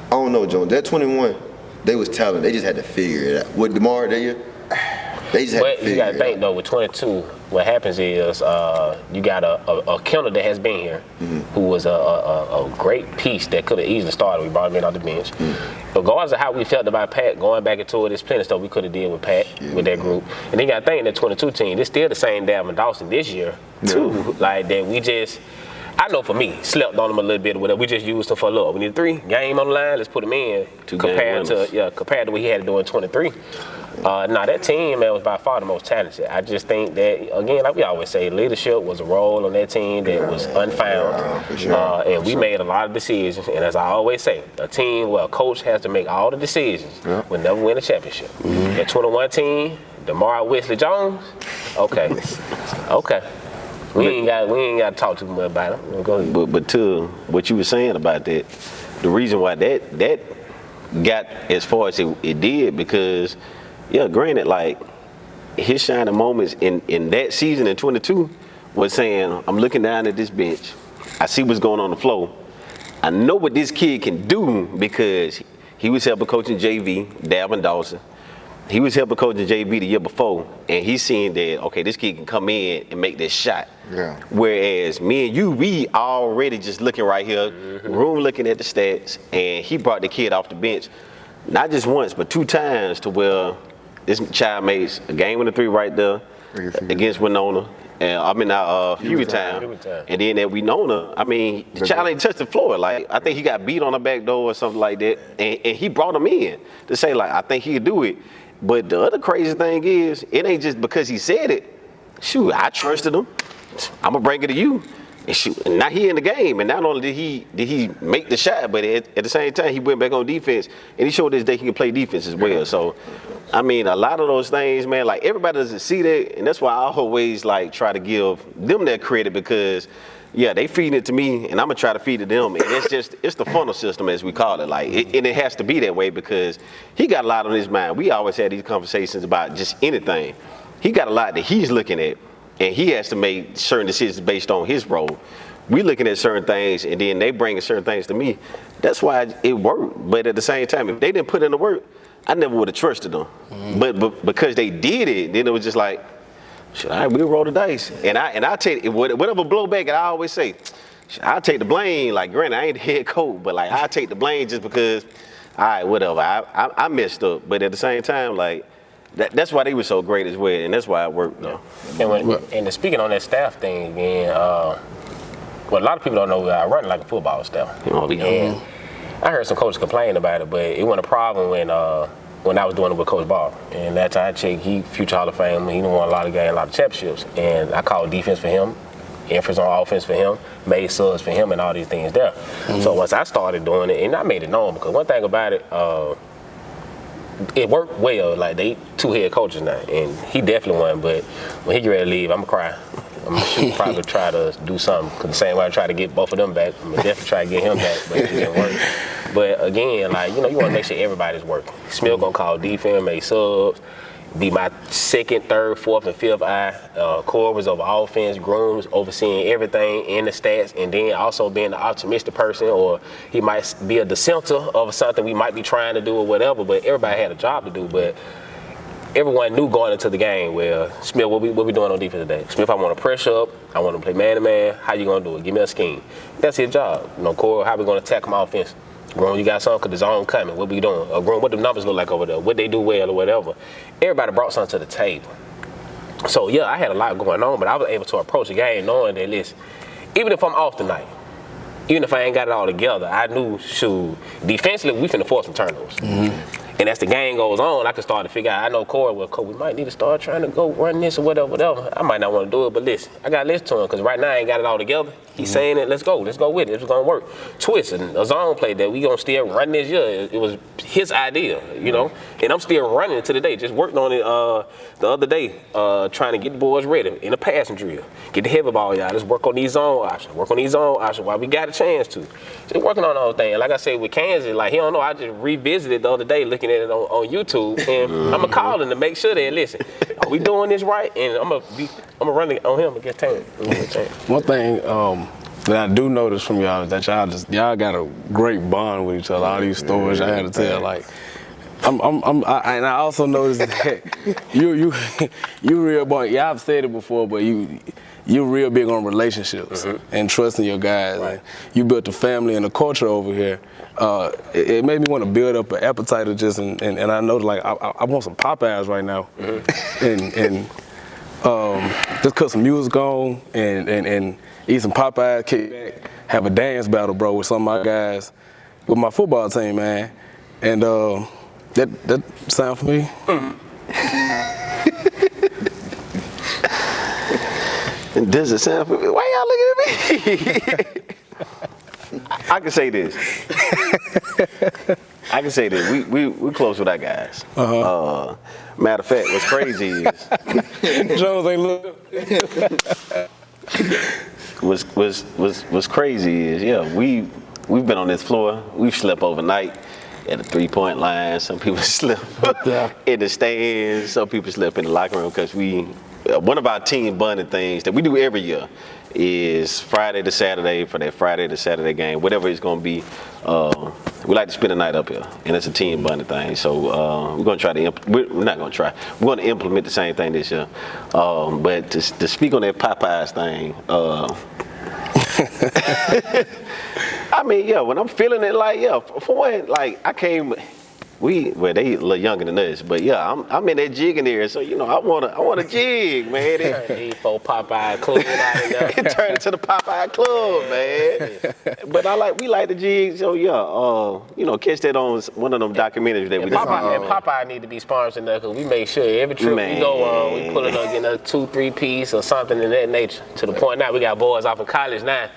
don't know, Jones. That 21, they was talented. They just had to figure it out. With DeMar that year, they just had to figure it out. But you gotta think though, with 22, what happens is you got a killer that has been here, who was a great piece that could have easily started. We brought him in on the bench. Regardless of how we felt about Pat, going back into it, there's plenty of stuff we could have did with Pat, with that group. And then you gotta think that 22 team, it's still the same Dalvin Dawson this year, too. Like that we just, I know for me, slept on him a little bit or whatever. We just used him for a little. We need 3 game on the line. Let's put him in. Compared to what he had to do in 23. That team, man, was by far the most talented. I just think that, again, like we always say, leadership was a role on that team that was unfound. And we made a lot of decisions. And as I always say, a team where a coach has to make all the decisions will never win a championship. That 21 team, DeMar Wesley Jones, okay. We ain't got to talk too much about it. Go ahead. But to what you were saying about that, the reason why that got as far as it did, because granted, like his shining moments in that season in 22 was saying, I'm looking down at this bench, I see what's going on the floor, I know what this kid can do, because he was helping coaching JV, Dalvin Dawson. He was helping coaching JV the year before, and he's seeing that, okay, this kid can come in and make this shot. Yeah. Whereas me and you, we already just looking right here, room looking at the stats, and he brought the kid off the bench, not just once, but 2 times to where this child makes a game-winning 3 right there against Winona. And Hueytown. And then at Winona, I mean, the child ain't touched the floor. Like, I think he got beat on the back door or something like that. And he brought him in to say, like, I think he could do it. But the other crazy thing is, it ain't just because he said it. Shoot, I trusted him. I'm gonna bring it to you. And shoot, and now he in the game. And not only did he make the shot, but at the same time, he went back on defense. And he showed us that he can play defense as well. So, I mean, a lot of those things, man, like everybody doesn't see that. And that's why I always like try to give them that credit, because they feed it to me, and I'm gonna try to feed it to them. And it's the funnel system, as we call it. Like, and it has to be that way, because he got a lot on his mind. We always had these conversations about just anything. He got a lot that he's looking at, and he has to make certain decisions based on his role. We looking at certain things, and then they bringing certain things to me. That's why it worked. But at the same time, if they didn't put in the work, I never would have trusted them. But because they did it, then it was just like, all right, we'll roll the dice. And I take whatever blowback, and I always say, I'll take the blame. Like, granted, I ain't the head coach, but like, I'll take the blame just because, all right, whatever. I messed up. But at the same time, like, that's why they were so great as well, and that's why it worked, though. And speaking on that staff thing again, what a lot of people don't know, I run like a football staff. And I heard some coaches complain about it, but it wasn't a problem when I was doing it with Coach Barber. And that time I checked, he future Hall of Fame, he won a lot of games, a lot of championships. And I called defense for him, emphasis on offense for him, made subs for him, and all these things there. So once I started doing it, and I made it known, because one thing about it worked well. Like, they 2 head coaches now, and he definitely won. But when he get ready to leave, I'm gonna cry. I'm gonna probably try to do something, because the same way I try to get both of them back, I'm gonna definitely try to get him back, but it didn't work. But again, like, you want to make sure everybody's working. Smith gonna call defense, make subs, be my 2nd, 3rd, 4th, and 5th eye. Core was over offense, grooms overseeing everything in the stats, and then also being the optimistic person, or he might be a dissenter of something we might be trying to do or whatever, but everybody had a job to do. But everyone knew going into the game, well, Smith, what we doing on defense today? Smith, I want to pressure up. I want to play man-to-man. How you going to do it? Give me a scheme. That's his job. You know, Corey, how we going to attack him offense? Groom, you got something? Because the zone coming. What we doing? Groom, what the numbers look like over there? What they do well or whatever. Everybody brought something to the table. So, yeah, I had a lot going on, but I was able to approach the game knowing that, listen, even if I'm off tonight, even if I ain't got it all together, I knew, shoot, defensively, we finna force some turnovers. And as the game goes on, I can start to figure out, I know Corey, well, Corey, we might need to start trying to go run this or whatever. I might not want to do it, but listen, I got to listen to him because right now I ain't got it all together. He's saying it, let's go with it, it's going to work. Twist, and a zone play that we going to still run this year. It was his idea, you know, and I'm still running it to the day. Just worked on it the other day, trying to get the boys ready in a passing drill. Get the heavy ball, y'all. Let's work on these zone options, while we got a chance to. Just working on the whole thing. Like I said with Kansas, like, he don't know, I just revisited the other day looking at it on YouTube, and I'm going to call him to make sure that, listen, are we doing this right? And I'm going to run it on him against Tanner. One thing that I do notice from y'all is that y'all got a great bond with each other. All these stories I had to tell, like, and I also noticed that you real boy. Yeah, I've said it before, but you're real big on relationships and trusting your guys. Right. And you built the family and the culture over here. It made me want to build up an appetite of just, and I know, like, I want some Popeyes right now, and just cut some music on and eat some Popeyes, kick back, have a dance battle, bro, with some of my guys, with my football team, man, and that sound for me. Does it sound for me? Why y'all looking at me? I can say this. We close with our guys. Matter of fact, what's crazy is Jones ain't look. What's crazy is, yeah, we've been on this floor. We've slept overnight at the 3-point line. Some people slept in the stands. Some people slept in the locker room because one of our team bonding things that we do every year is Friday to Saturday, for that Friday to Saturday game, whatever it's going to be. We like to spend the night up here, and it's a team bonding thing. So we're going to try to we're not going to try. We're going to implement the same thing this year. But to speak on that Popeyes thing, I mean, yeah, when I'm feeling it, like, yeah, for one, like, I came. They a little younger than us, but yeah, I'm in that jigging area, so you know I want to jig, man. These four Popeye club out of there. It turned into the Popeye club, man. But we like the jig, so yeah, you know, catch that on one of them documentaries that we did. Popeye need to be sponsored there because we make sure every trip we go on, we pulling up getting a 2-3 piece or something in that nature. To the point now we got boys off in college now.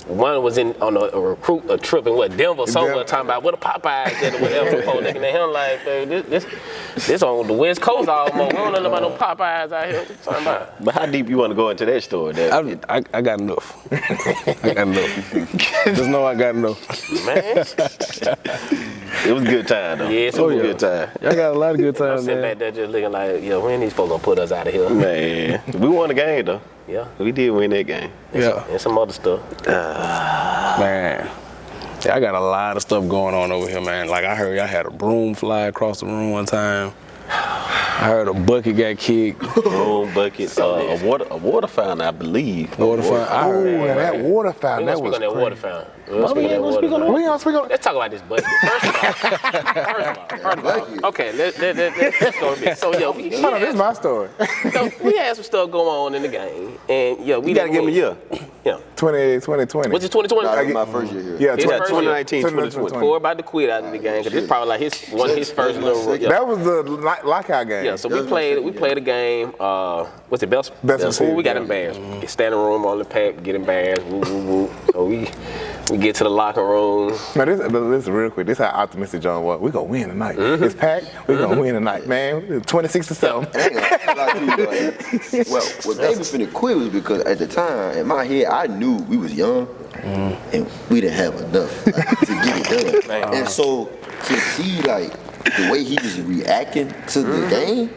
One was on a trip in Denver somewhere, talking about what a Popeyes did or whatever. Before looking at him like, this on the West Coast almost. We don't know about no Popeyes out here. What you talking about? But how deep you want to go into that story? I got enough. I got enough. Just know I got enough. Man. It was a good time, though. Yeah, it was a good time. Y'all got a lot of good times, I'm sitting man. back there just looking like, yeah, when these folks gonna put us out of here? Man, we won the game, though. Yeah. We did win that game. Yeah. And some other stuff. Man. Yeah, I got a lot of stuff going on over here, man. Like, I heard y'all had a broom fly across the room one time. I heard a bucket got kicked. Broom bucket, a water fountain, I believe. Water fountain. I Oh, heard that water fountain, We that gonna was speak on that water crazy. fountain. We gonna speak on that. Let's talk about this bucket. First of all, okay, let's go a bit. So, yeah, Hold on, this is my story. we had some stuff going on in the game, and yeah, we You got to give me a year. Yeah. 2020. Was it 2020? That was my first year here. Yeah, His first 2019, 2020. Corey about to quit out of the game because this probably like his first little. Yeah. That was the lockout game. Yeah, so we played a game. What's it, best before we got embarrassed. Standing room on the pack, get embarrassed. Woo, woo, woo. So we get to the locker room. Now this is real quick. This is how optimistic John was. We gonna win tonight. It's packed. We gonna win tonight, man. 26-7. Well, what made me finna quit was because at the time, in my head, I knew we was young and we didn't have enough to get it done. And so to see like the way he was reacting to the game,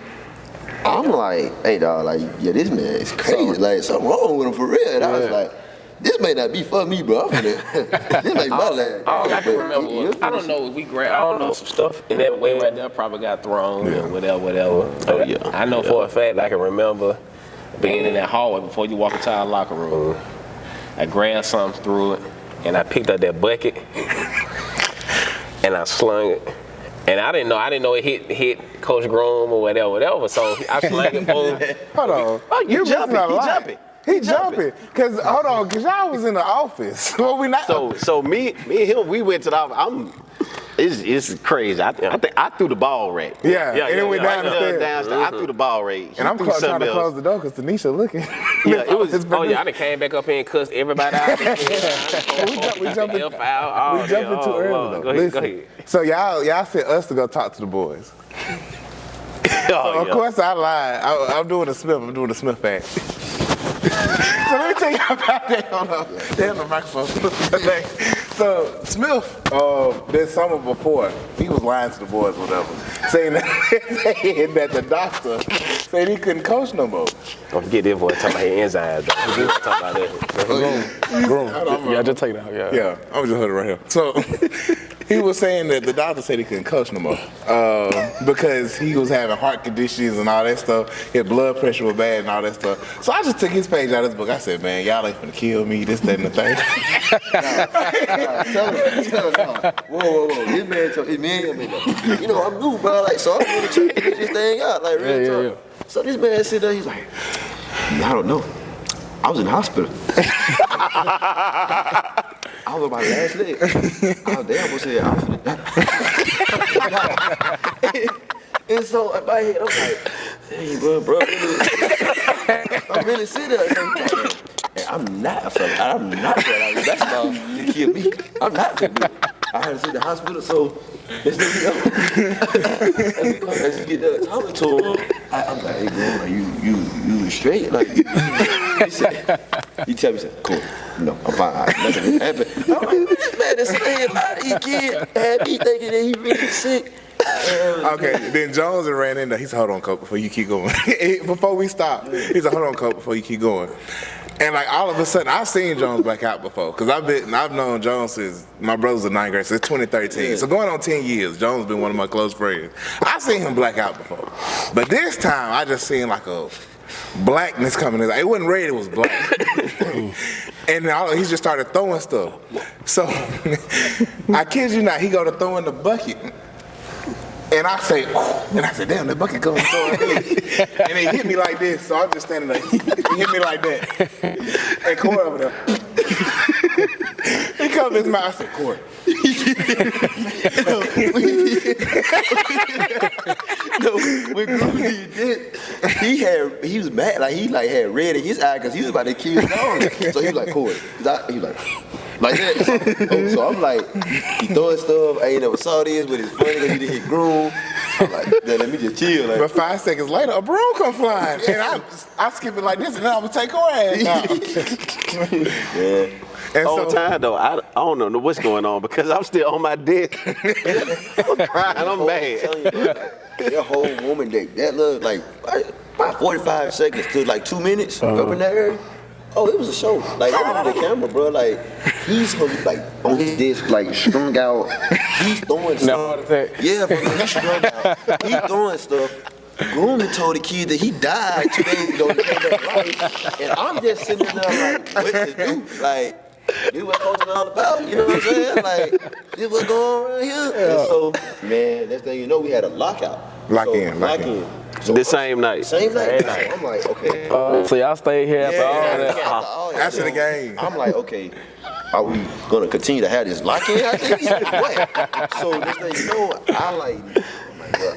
I'm like, hey dog, like, yeah, this man is crazy. Like, something wrong with him for real. And I was like, this may not be for me, bro. This may be my last. All I can remember was, I don't know, I don't know, some stuff in that way right there probably got thrown or whatever. But yeah. I know for a fact I can remember being in that hallway before you walk into our locker room. I grabbed something through it, and I picked up that bucket, and I slung it. And I didn't know it hit Coach Groom or whatever. So I slung it, boom. Hold on. Oh, you jumping? missing a He lot. jumping. He jumping. Cause hold on, cause y'all was in the office. Well, we not. So me and him, we went to the office. It's crazy. I think I threw the ball right. Yeah, and it went down the stairs. I threw the ball right. And I'm trying to close the door because Tanisha looking. Yeah, it was. Oh yeah, I done came back up here and cussed everybody out. We jumping too early though. Go ahead. So y'all sent us to go talk to the boys. Of course I lied. I'm doing a Smith. I'm doing a Smith act. So let me tell you about that. Hold on. They have the microphone. So Smith, this summer before, he was lying to the boys, whatever, saying that the doctor said he couldn't coach no more. Don't forget this boy talking about his enzymes. Though. Talk about that. Groom. Yeah, just take it out. Yeah. Yeah, I'm just holding it right here. So he was saying that the doctor said he couldn't coach no more because he was having heart conditions and all that stuff. His blood pressure was bad and all that stuff. So I just took his page out of his book. I said, man, y'all ain't finna kill me, this, that, and the thing. Tell him. Whoa. This man told me, you know, I'm new, bro. Like, so I'm really trying to figure this thing out. Like, real talk. So this man sit there, he's like, I don't know. I was in the hospital. I was on my last leg. I was there, I was saying, I was finna die. And so in my head, I'm like, hey, bro, I'm really sitting there. Hey, I'm not feeling out of basketball to kill me. I'm not feeling it. I had to see the hospital, so let's get done talking to him. I'm like, hey, bro, are you straight? Like, he tell me, cool. No, I'm fine. Nothing happened. I'm like, this man is saying about he kid had me thinking that he really sick. Okay, then Jones ran in there. He said, hold on, Coach, before you keep going. Before we stop, he said, hold on, Coach, before you keep going. And like all of a sudden, I've seen Jones black out before because I've known Jones since my brother's a 9th grade, since 2013. Yeah. So going on 10 years, Jones been one of my close friends. I've seen him black out before, but this time I just seen like a blackness coming in. It wasn't red, it was black. And he just started throwing stuff. So I kid you not, he go to throw in the bucket. And I say, damn, the bucket goes so and it hit me like this, so I'm just standing there. He hit me like that. And Corey over there. He comes in his mouth. I said, Corey. No, when Groom did, he was mad, like he had red in his eye because he was about to kill his own. So he was like, Corey. He was like that. So I'm like, he throwing stuff. I ain't never saw this, but it's funny because he didn't hit Groom. I'm like, let me just chill. Like. But 5 seconds later, a broom come flying, and I skip it like this, and then I'm gonna take her ass out. Yeah. And All the time though, I don't know what's going on because I'm still on my dick. I'm crying, I'm mad. That whole woman that looked like about 45 seconds to like 2 minutes up in that area. Oh, it was a show. Like, on the camera, bro. Like, he's like on his disc, like strung out. He's throwing stuff. Yeah, bro, he's strung out. He's throwing stuff. Groom told the kid that he died 2 days ago to end up life. And I'm just sitting there like, what to do? Like, this what coaching all about, you know what I'm saying? Like, this what's going on around here. And so, man, next thing you know, we had a lockout. Lock in. So the same night. Same night. I'm like, okay. So y'all stayed here after all that? After the game. I'm like, okay, are we gonna continue to have this lock-in? I think what? So this thing, you know, I'm like, bro,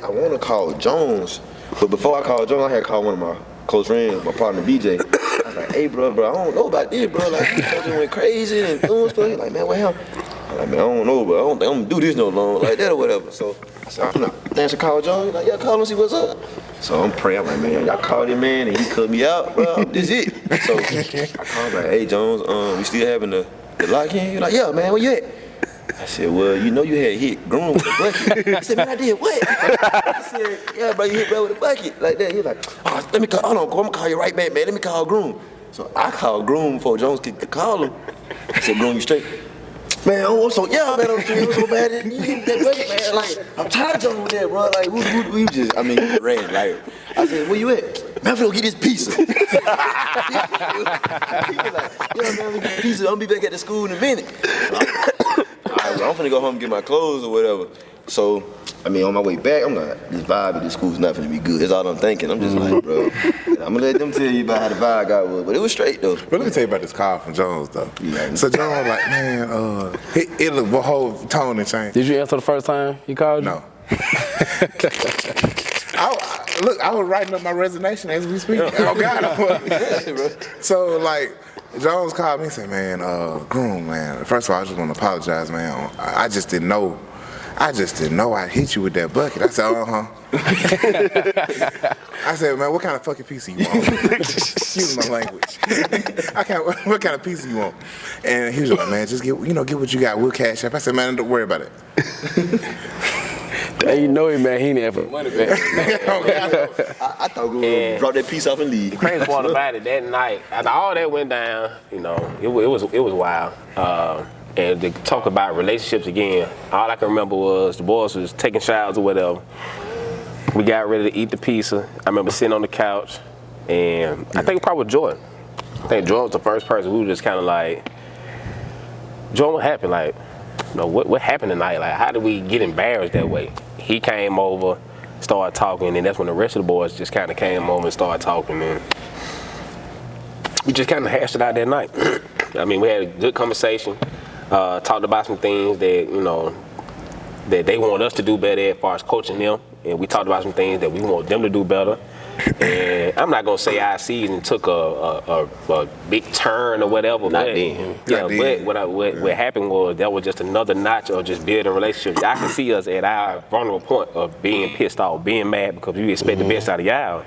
I want to call Jones, but before I called Jones, I had to call one of my close friends, my partner BJ. I was like, hey, bro, I don't know about this, bro. Like, you fucking went crazy and doing stuff. He's like, man, what happened? I'm like, man, I don't know, but I don't think I'm gonna do this no longer, like that or whatever. So I said, I'm not. Thanks for calling Jones. He's like, yeah, call him, see what's up. So I'm praying, I'm like, man, y'all called him, man, and he cut me out, bro. This it. So I called him, like, hey, Jones, we still having the lock-in? He's like, yeah, man, where you at? I said, well, you know you had hit Groom with a bucket. He said, man, I did what? I said, yeah, bro, you hit bro with a bucket. Like that. He was like, oh, let me call, hold on, I'm gonna call you right back, man. Let me call Groom. So I called Groom before Jones could call him. I said, Groom, you straight? Man, I'm so man, I'm so bad. You hit that bucket, man. Like, I'm tired of Jones with that, bro. Like, we just, I mean, he ran. Like, I said, where you at? Man, I'm finna go get this pizza. He was like, yeah, man, I'm gonna get pizza. I'm gonna be back at the school in a minute. All right, well, I'm finna go home and get my clothes or whatever. So, I mean, on my way back, I'm like, this vibe at this school's not finna be good. That's all I'm thinking. I'm just like, bro, I'm gonna let them tell you about how the vibe got was. But it was straight, though. But let me tell you about this call from Jones, though. Yeah. So Jones was like, man, it looked the whole tone and change. Did you answer the first time he called you? No. Look, I was writing up my resignation as we speak. Oh, God, I was. So, like, Jones called me and said, man, Groom, man, first of all, I just want to apologize, man. I just didn't know. I hit you with that bucket. I said, I said, man, what kind of fucking pizza you want? Excuse my language. What kind of pizza you want? And he was like, man, just get what you got. We'll cash up. I said, man, don't worry about it. You know him, man. He ain't for money back. I thought we would drop that piece off and leave. The crazy part about it, that night, after all that went down, you know, it was wild. And to talk about relationships again, all I can remember was the boys was taking showers or whatever. We got ready to eat the pizza. I remember sitting on the couch, and I think probably Jordan. I think Jordan was the first person who was just kind of like, Jordan, what happened? Like, you know, what happened tonight? Like, how did we get embarrassed that way? He came over, started talking, and that's when the rest of the boys just kind of came over and started talking, and we just kind of hashed it out that night. I mean, we had a good conversation, talked about some things that, you know, that they want us to do better as far as coaching them, and we talked about some things that we want them to do better. And I'm not gonna say our season took a big turn or whatever. Not but, then. Yeah, but what happened was that was just another notch of just building relationships. I can see us at our vulnerable point of being pissed off, being mad because we expect the best out of y'all.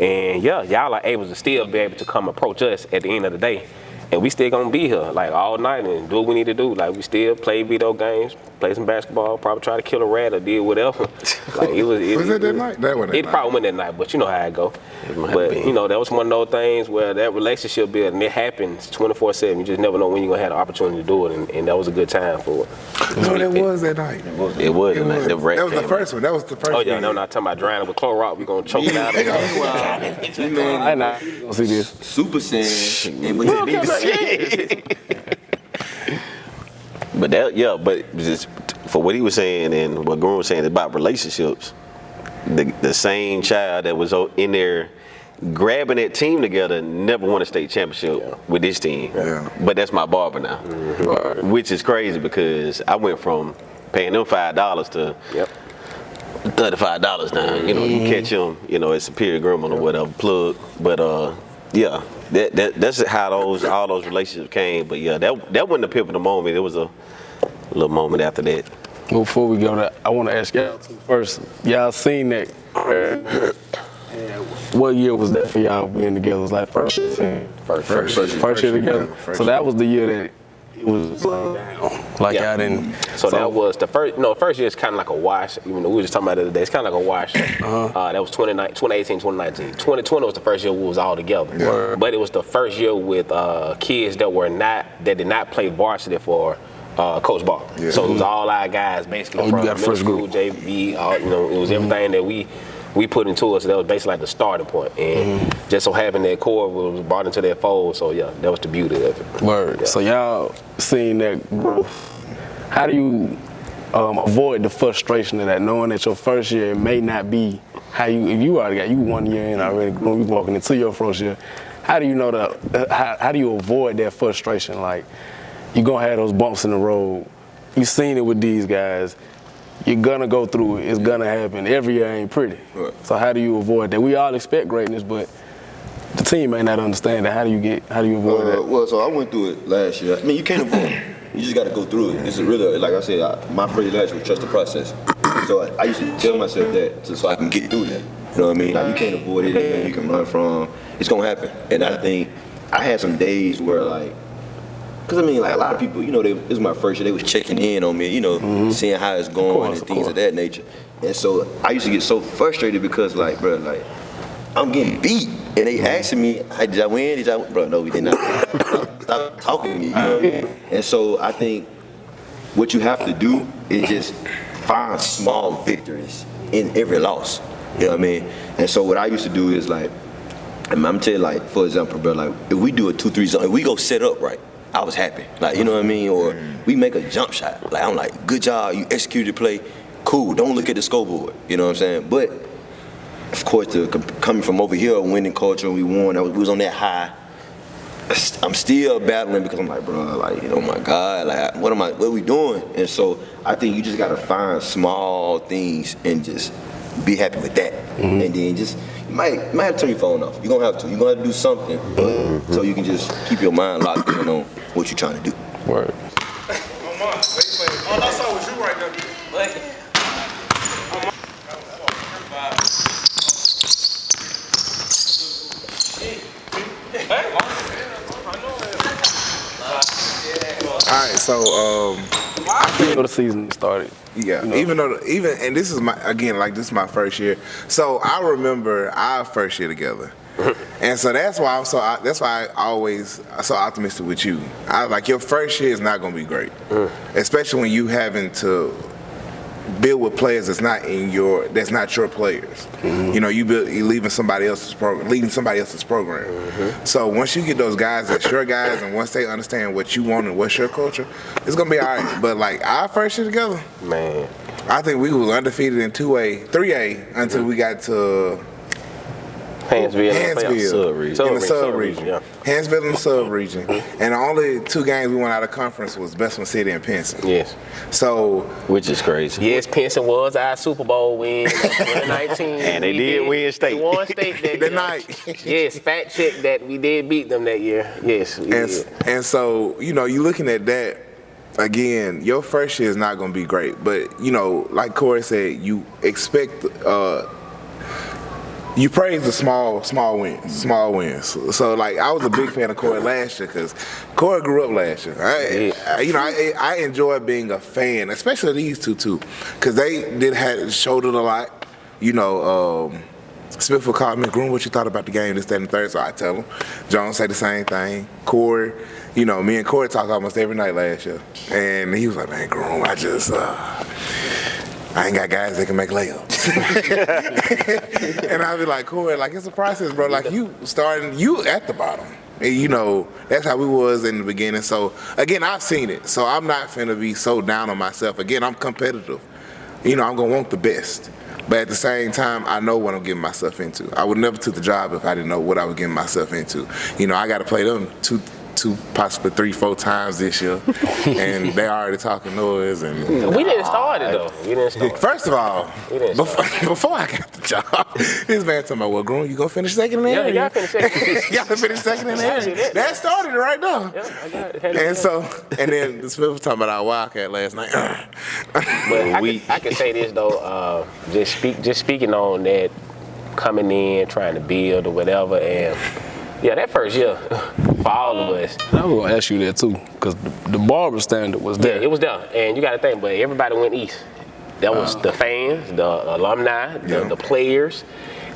And yeah, y'all are able to still be able to come approach us at the end of the day. And we still gonna be here like all night and do what we need to do. Like we still play video games, play some basketball, probably try to kill a rat or do whatever. Like Was it that night? That wasn't that It night. probably went that night, but you know how it go. But you know, that was one of those things where that relationship building, it happens 24/7. You just never know when you're gonna have the opportunity to do it, and that was a good time for it. No, that was that night. It was. The night. The rat That was the came first one. That was the first Oh one. yeah, no, I'm not talking about drowning with Clorox. We gonna choke it out. I not gonna see this. Super Saiyan. And what you need to say. But that, yeah, but just for what he was saying and what Groom was saying about relationships, the same child that was in there grabbing that team together never won a state championship with this team. Yeah. But that's my barber now, which is crazy because I went from paying them $5 to $35 now. You know, you catch him, you know, at Superior Grooming or whatever, plug. But yeah, that's how all those relationships came. But yeah, that wasn't a pivotal moment. It was a little moment after that. Well, before we go there, I want to ask y'all first. Y'all seen that? What year was that for y'all being together? It was like first year together. So that was the year that it was down. Like y'all didn't. So that was the first. No, first year is kind of like a wash. Even though we were just talking about it the other day, it's kind of like a wash. That was 2018, 2019. 2020 was the first year we was all together. Yeah. But it was the first year with kids that did not play varsity for Coach Ball. Yeah. So it was all our guys basically from middle school, JV. You know, it was everything that we put into us. So that was basically like the starting point. And just so happened that core was brought into that fold. So yeah, that was the beauty of it. Word. Yeah. So y'all seen that growth. How do you avoid the frustration of that, knowing that your first year it may not be how you, if you already got you 1 year in already, you walking into your first year, how do you know that, how do you avoid that frustration? Like, you're gonna have those bumps in the road. You've seen it with these guys. You're gonna go through it. It's gonna happen. Every year ain't pretty. Right. So how do you avoid that? We all expect greatness, but the team may not understand that. How do you avoid that? Well, so I went through it last year. I mean, you can't avoid it. You just got to go through it. This is really, like I said, my phrase last year was trust the process. So I used to tell myself that so I can get through that. You know what I mean? Like, you can't avoid it. You can run from. It's gonna happen. And I think I had some days where like. Because, I mean, like, a lot of people, you know, this was my first year, they was checking in on me, you know, seeing how it's going and things of that nature. And so I used to get so frustrated because, like, bro, like, I'm getting beat. And they asking me, hey, did I win? Did I win? Bro, no, we did not. Stop talking to me. You know what I mean? And so I think what you have to do is just find small victories in every loss. You know what I mean? And so what I used to do is like, I'm telling you, like, for example, bro, like, if we do a 2-3 zone, if we go set up right, I was happy. Like, you know what I mean? Or we make a jump shot. Like, I'm like, good job, you executed the play. Cool, don't look at the scoreboard. You know what I'm saying? But, of course, coming from over here, winning culture, we won, we was on that high. I'm still battling because I'm like, bro, like, you know, my God, like, what are we doing? And so I think you just gotta find small things and just be happy with that. And then just, you might have to turn your phone off. You're gonna have to. You're gonna have to do something so you can just keep your mind locked in on what you're trying to do. Word. All I saw was you right there. All right, so Before the season started. yeah, even and this is this is my first year. So I remember our first year together. And so that's why I always so optimistic with you. Like your first year is not going to be great. Especially when you having to build with players that's not your players. You know, you're leading somebody else's program. So once you get those guys that's your guys, and once they understand what you want and what's your culture, it's gonna be all right. But like our first year together, Man. I think we were undefeated in 2A, 3A until we got to Hansville in the sub-region. Yeah. Hansville in the sub-region. And the only 2 games we went out of conference was Bessemer City and Pinson. Yes. So, Which is crazy. Yes, Pinson was our Super Bowl win in 2019. And they did win state. They won state that the year. night. Yes, fact check that we did beat them that year. Yes. We did. And so, you know, you're looking at that, again, your first year is not going to be great. But, you know, like Corey said, you expect you praise the small wins. So like I was a big fan of Corey last year because Corey grew up last year. I enjoy being a fan, especially these two too, because they showed it a lot. You know, Smith would call me, Groom, what you thought about the game, this, that, and the third. So I tell him. Jones say the same thing. Corey, you know, me and Corey talk almost every night last year, and he was like, man, Groom, I ain't got guys that can make layups. And I'd be like, Corey, like, it's a process, bro. Like, you at the bottom. And, you know, that's how we was in the beginning. So, again, I've seen it. So I'm not finna be so down on myself. Again, I'm competitive. You know, I'm gonna want the best. But at the same time, I know what I'm getting myself into. I would never took the job if I didn't know what I was getting myself into. You know, I got to play them two, possibly 3-4 times this year, and they already talking noise. And We didn't start it though. We didn't start. First of all, before I got the job, this man talking about, well, Groom, you gonna finish second in the area? Yeah, y'all finished second. Y'all finish second in the area. That started right now. Yeah, I got it. And then the Smith was talking about our Wildcat last night. But I can say this though, just speaking on that, coming in, trying to build or whatever, and yeah, that first year for all of us. I was gonna ask you that too, because the Barber standard was there. Yeah, it was there, and you got to think, but everybody went east. That was the fans, the alumni, the players.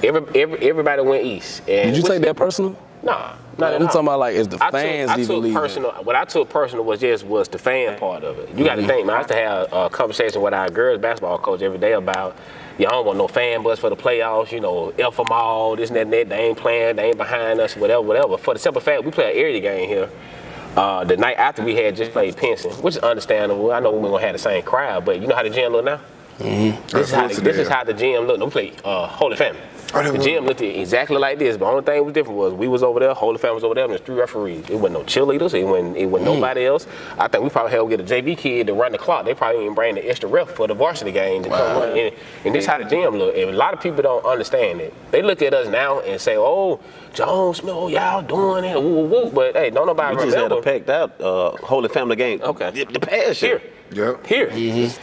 Everybody went east. And Did you take that personal? Nah, not at I'm all. talking about like, is the fans even leaving? What I took personal was the fan part of it. You got to think, man. I used to have a conversation with our girls basketball coach every day about, I don't want no fan bus for the playoffs. You know, F them all, this and that, and that. They ain't playing, they ain't behind us, whatever. For the simple fact, we play an area game here. The night after we had just played Pinson, which is understandable. I know we gonna have the same crowd, but you know how the gym look now. This is how the gym looked. We played Holy Family. The gym looked exactly like this, but the only thing that was different was we was over there, Holy Family was over there, and there's 3 referees. It wasn't no cheerleaders, it wasn't nobody else. I think we probably had to get a JV kid to run the clock. They probably even bring the extra ref for the varsity game to come run. And this is how the gym look. And a lot of people don't understand it. They look at us now and say, oh, Jones, Smith, y'all doing it, woo, woo, woo. But hey, don't nobody We just remember. had a packed out Holy Family game. Okay. The past year. Yep. Here.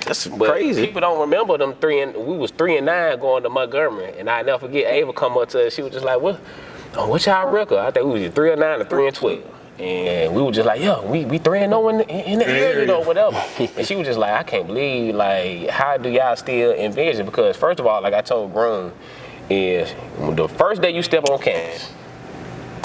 That's But crazy. people don't remember them we was 3-9 going to Montgomery, and I never forget Ava come up to us. She was just like, "What's y'all record?" I think we was 3-9 or 3-12, and we were just like, "Yo, we 3-0 in the area, you know, whatever." And she was just like, "I can't believe, like, how do y'all still envision?" Because first of all, like I told Groom, is the first day you step on campus,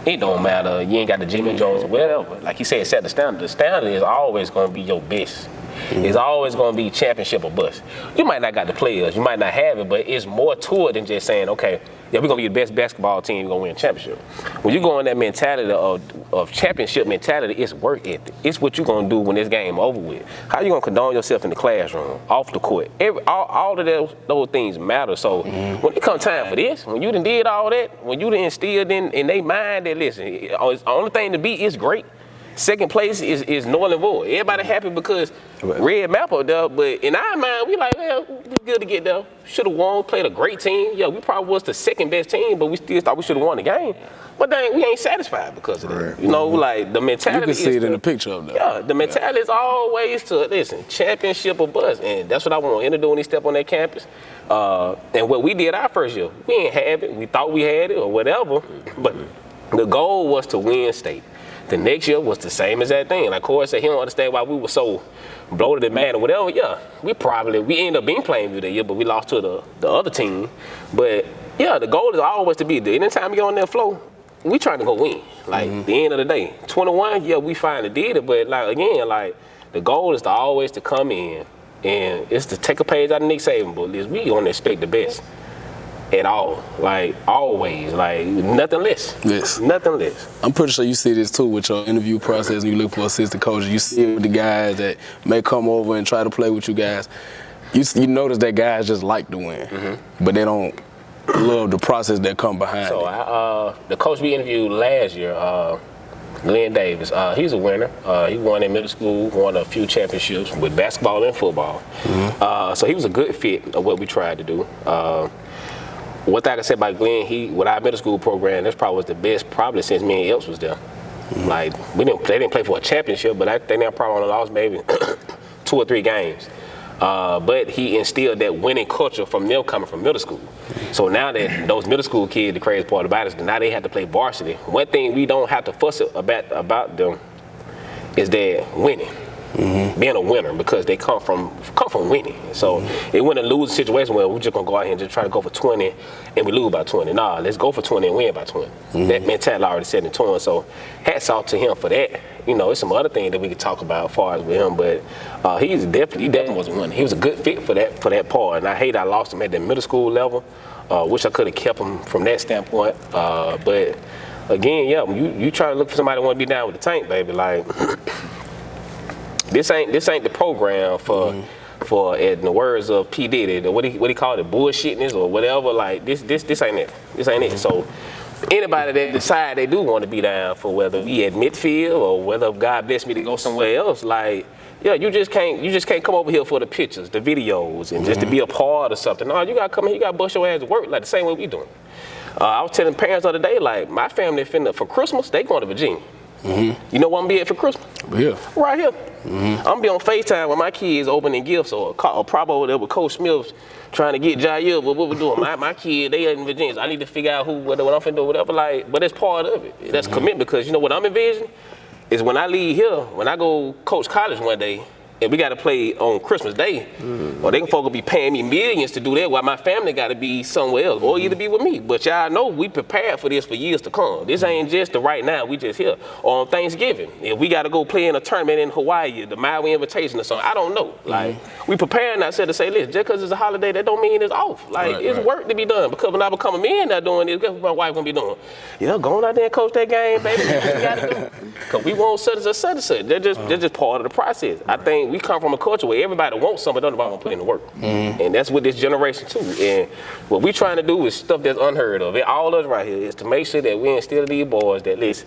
It don't matter. You ain't got the Jimmy Jones or whatever. Like he said, set the standard. The standard is always going to be your best. It's always going to be championship or bust. You might not got the players, you might not have it, but it's more to it than just saying, okay, yeah, we're going to be the best basketball team, we're going to win a championship. When you go in that mentality of championship mentality, it's work ethic. It's what you're going to do when this game over with. How you going to condone yourself in the classroom, off the court. All of those things matter. So when it comes time for this, when you done did all that, when you done instilled in their mind that, listen, the only thing to beat is great. Second place is null and void. Everybody happy because red map up there, but in our mind, we like, well, we good to get there. Should have won, played a great team. Yeah, we probably was the second best team, but we still thought we should have won the game. But dang, we ain't satisfied because of that. You know, like the mentality. You can see it in the picture up there. Yeah, the mentality is always to, listen, championship or bust. And that's what I want him to do when he step on that campus. And what we did our first year, we ain't have it. We thought we had it or whatever, but the goal was to win state. The next year was the same as that thing. Like Corey said, he don't understand why we were so bloated and mad or whatever. Yeah, we ended up being playing with that year, but we lost to the other team. But yeah, the goal is always to be, anytime you get on that floor, we trying to go win. Like the end of the day, 21, yeah, we finally did it. But like again, like the goal is to always to come in and it's to take a page out of Nick Saban book. We gonna expect the best. At all, like always, like nothing less. Yes. Nothing less. I'm pretty sure you see this too with your interview process when you look for assistant coaches. You see it with the guys that may come over and try to play with you guys. You notice that guys just like to win, but they don't love the process that come behind it. So the coach we interviewed last year, Glenn Davis, he's a winner. He won in middle school, won a few championships with basketball and football. So he was a good fit of what we tried to do. One thing I can say about Glenn, with our middle school program, that's probably was the best probably since me and Epps was there. Like they didn't play for a championship, but I think they probably only lost maybe 2 or 3 games. But he instilled that winning culture from them coming from middle school. So now that those middle school kids, the crazy part about it is now they have to play varsity. One thing we don't have to fuss about them is their winning. Being a winner because they come from winning. So it wasn't a losing situation where we're just gonna go out here and just try to go for 20 and we lose by 20. Nah, let's go for 20 and win by 20. That mentality already set in tone. So hats off to him for that. You know, it's some other things that we could talk about as far as with him, but he definitely was a winner. He was a good fit for that part. And I hate I lost him at the middle school level. Wish I could have kept him from that standpoint. But again, yeah, when you try to look for somebody that want to be down with the tank, baby, like. This ain't the program for in the words of P. Diddy, what he called it, bullshitness or whatever. Like this ain't it. This ain't it. So anybody that decide they do want to be down for whether we at midfield or whether God bless me to go somewhere else, like yeah, you just can't come over here for the pictures, the videos, and just to be a part of something. No, you gotta come here, you gotta bust your ass to work like the same way we doing. I was telling parents the other day, like my family finna for Christmas, they going to Virginia. You know what I'm gonna be at for Christmas? Yeah. Right here. I'm gonna be on FaceTime with my kids opening gifts or probably over there with Coach Smith trying to get Jair, but what we're doing, my kid, they in Virginia. So I need to figure out what I'm finna do, whatever, like, but it's part of it. That's commitment because you know what I'm envisioning is when I leave here, when I go coach college one day, and we got to play on Christmas Day, or they folk will be paying me millions to do that while my family got to be somewhere else, or either be with me. But y'all know we prepared for this for years to come. This ain't just the right now, we just here. Or on Thanksgiving, if we got to go play in a tournament in Hawaii, the Maui Invitation or something, I don't know. Like, we preparing ourselves to say, listen, just because it's a holiday, that don't mean it's off. Like, it's work to be done. Because when I become a man not doing this, guess what my wife gonna be doing? Yeah, going out there and coach that game, baby. That's what we got to do. Because we want such and such and such. They're just part of the process. I think we come from a culture where everybody wants something, but nobody want to put in the work. And that's with this generation too. And what we trying to do is stuff that's unheard of. All of us right here is to make sure that we instill these boys that listen,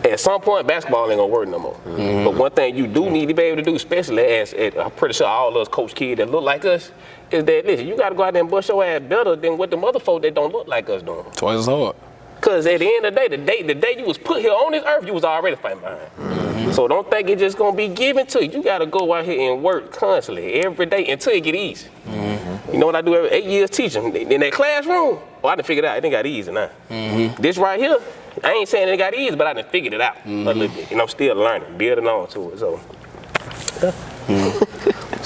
at some point basketball ain't gonna work no more. But one thing you do need to be able to do, especially as I'm pretty sure all of us coach kids that look like us, is that listen, you gotta go out there and bust your ass better than what the other folk that don't look like us doing. Twice as hard. Cause at the end of the day, the day you was put here on this earth, you was already fighting behind. So don't think it's just gonna be given to you. You gotta go out here and work constantly, every day, until it get easy. You know what I do every 8 years teaching? In that classroom, I done figured it out, it ain't got easy now. This right here, I ain't saying it got easy, but I done figured it out a little bit. And I'm still learning, building on to it, so.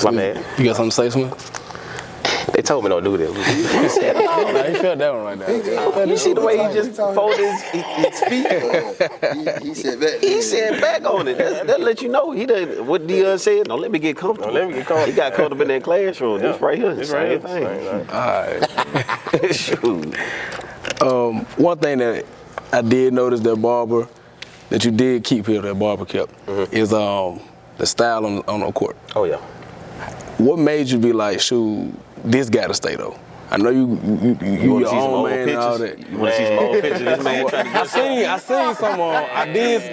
My man. You got something to say, Smith? They told me don't do this. He said, no. Nah, he felt that one right there. You see the way he just folded his feet? He said back. He said back on it. That let you know. He done what Dion said. Don't let me get comfortable. Don't let me get comfortable. He got comfortable in that classroom. This right here. This Same right here. thing. All right. Shoot. One thing that I did notice that you did keep here, that Barber kept, is the style on the court. Oh yeah. What made you be like, shoot, this got to stay though? I know you wanna your see some own old man and all that. pictures? You want to see some old pictures? This man trying to get I seen some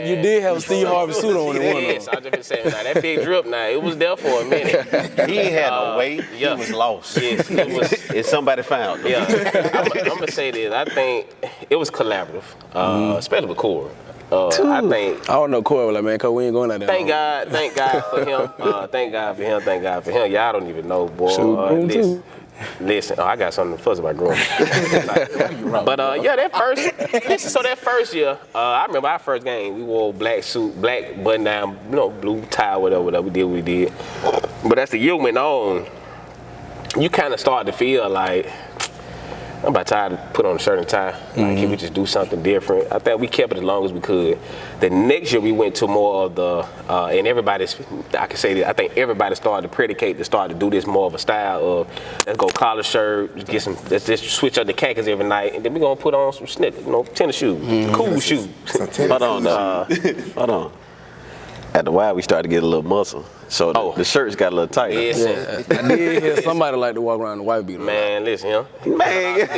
you did have a Steve Harvey suit on in one of Yes, them. I just been saying that big drip now. It was there for a minute. He ain't had no way. yeah. He was lost. Yes, it was. And somebody found him. Yeah, I'm gonna say this. I think it was collaborative, especially with Corey. I think. I don't know Corey was like, man, cause we ain't going out there. Thank God for him. Thank God for him. Y'all don't even know, boy. Shoot, groom too. Listen, I got something to fuss about groom. But yeah, that first year, I remember our first game. We wore black suit, black button down, blue tie, whatever. We did what we did. But as the year went on, you kind of start to feel like, I'm about tired to put on a shirt and tie. Like, can we just do something different? I think we kept it as long as we could. The next year we went to more of the, and I can say that, I think everybody started to predicate to start to do this more of a style of, let's go collar shirt, let's just switch up the khakis every night, and then we're going to put on some sneakers, tennis shoes, cool shoes. Hold on. At the while, we started to get a little muscle. So the shirts got a little tighter. Yes. I did hear somebody like to walk around the white beater. Man, listen, Man.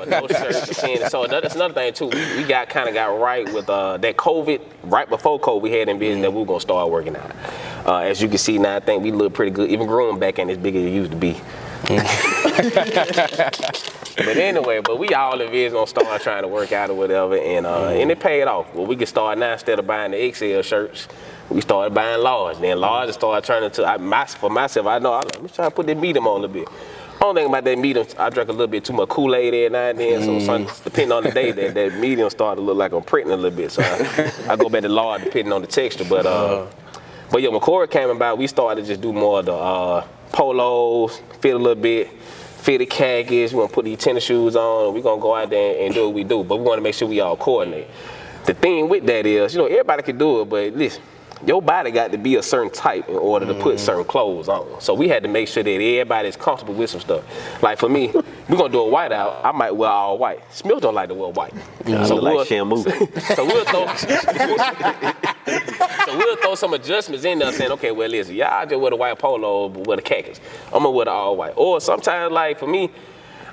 no shirts. So that's another thing too. We got right with that COVID. Right before COVID, we had in business that we were gonna start working out. As you can see now, I think we look pretty good. Even growing back ain't as big as it used to be. But anyway, we all in business gonna start trying to work out or whatever, and it paid off. Well, we can start now instead of buying the XL shirts. We started buying large. Then large started turning to, for myself, I know, I'm trying to put that medium on a little bit. Only thing about that medium, I drank a little bit too much Kool-Aid every now and then, so depending on the day, that medium started to look like I'm printing a little bit. So I go back to large depending on the texture. But yeah, when Corey came about, we started to just do more of the polos, fit a little bit, fitted khakis. We're going to put these tennis shoes on. We're going to go out there and do what we do. But we want to make sure we all coordinate. The thing with that is, everybody can do it, but listen, your body got to be a certain type in order to put certain clothes on. So we had to make sure that everybody's comfortable with some stuff. Like for me, we're gonna do a white out. I might wear all white. Smith don't like to wear white. So like Shamu. So we'll throw some adjustments in there saying, okay, well listen, y'all just wear the white polo, but wear the khakis. I'm gonna wear the all white. Or sometimes, like for me,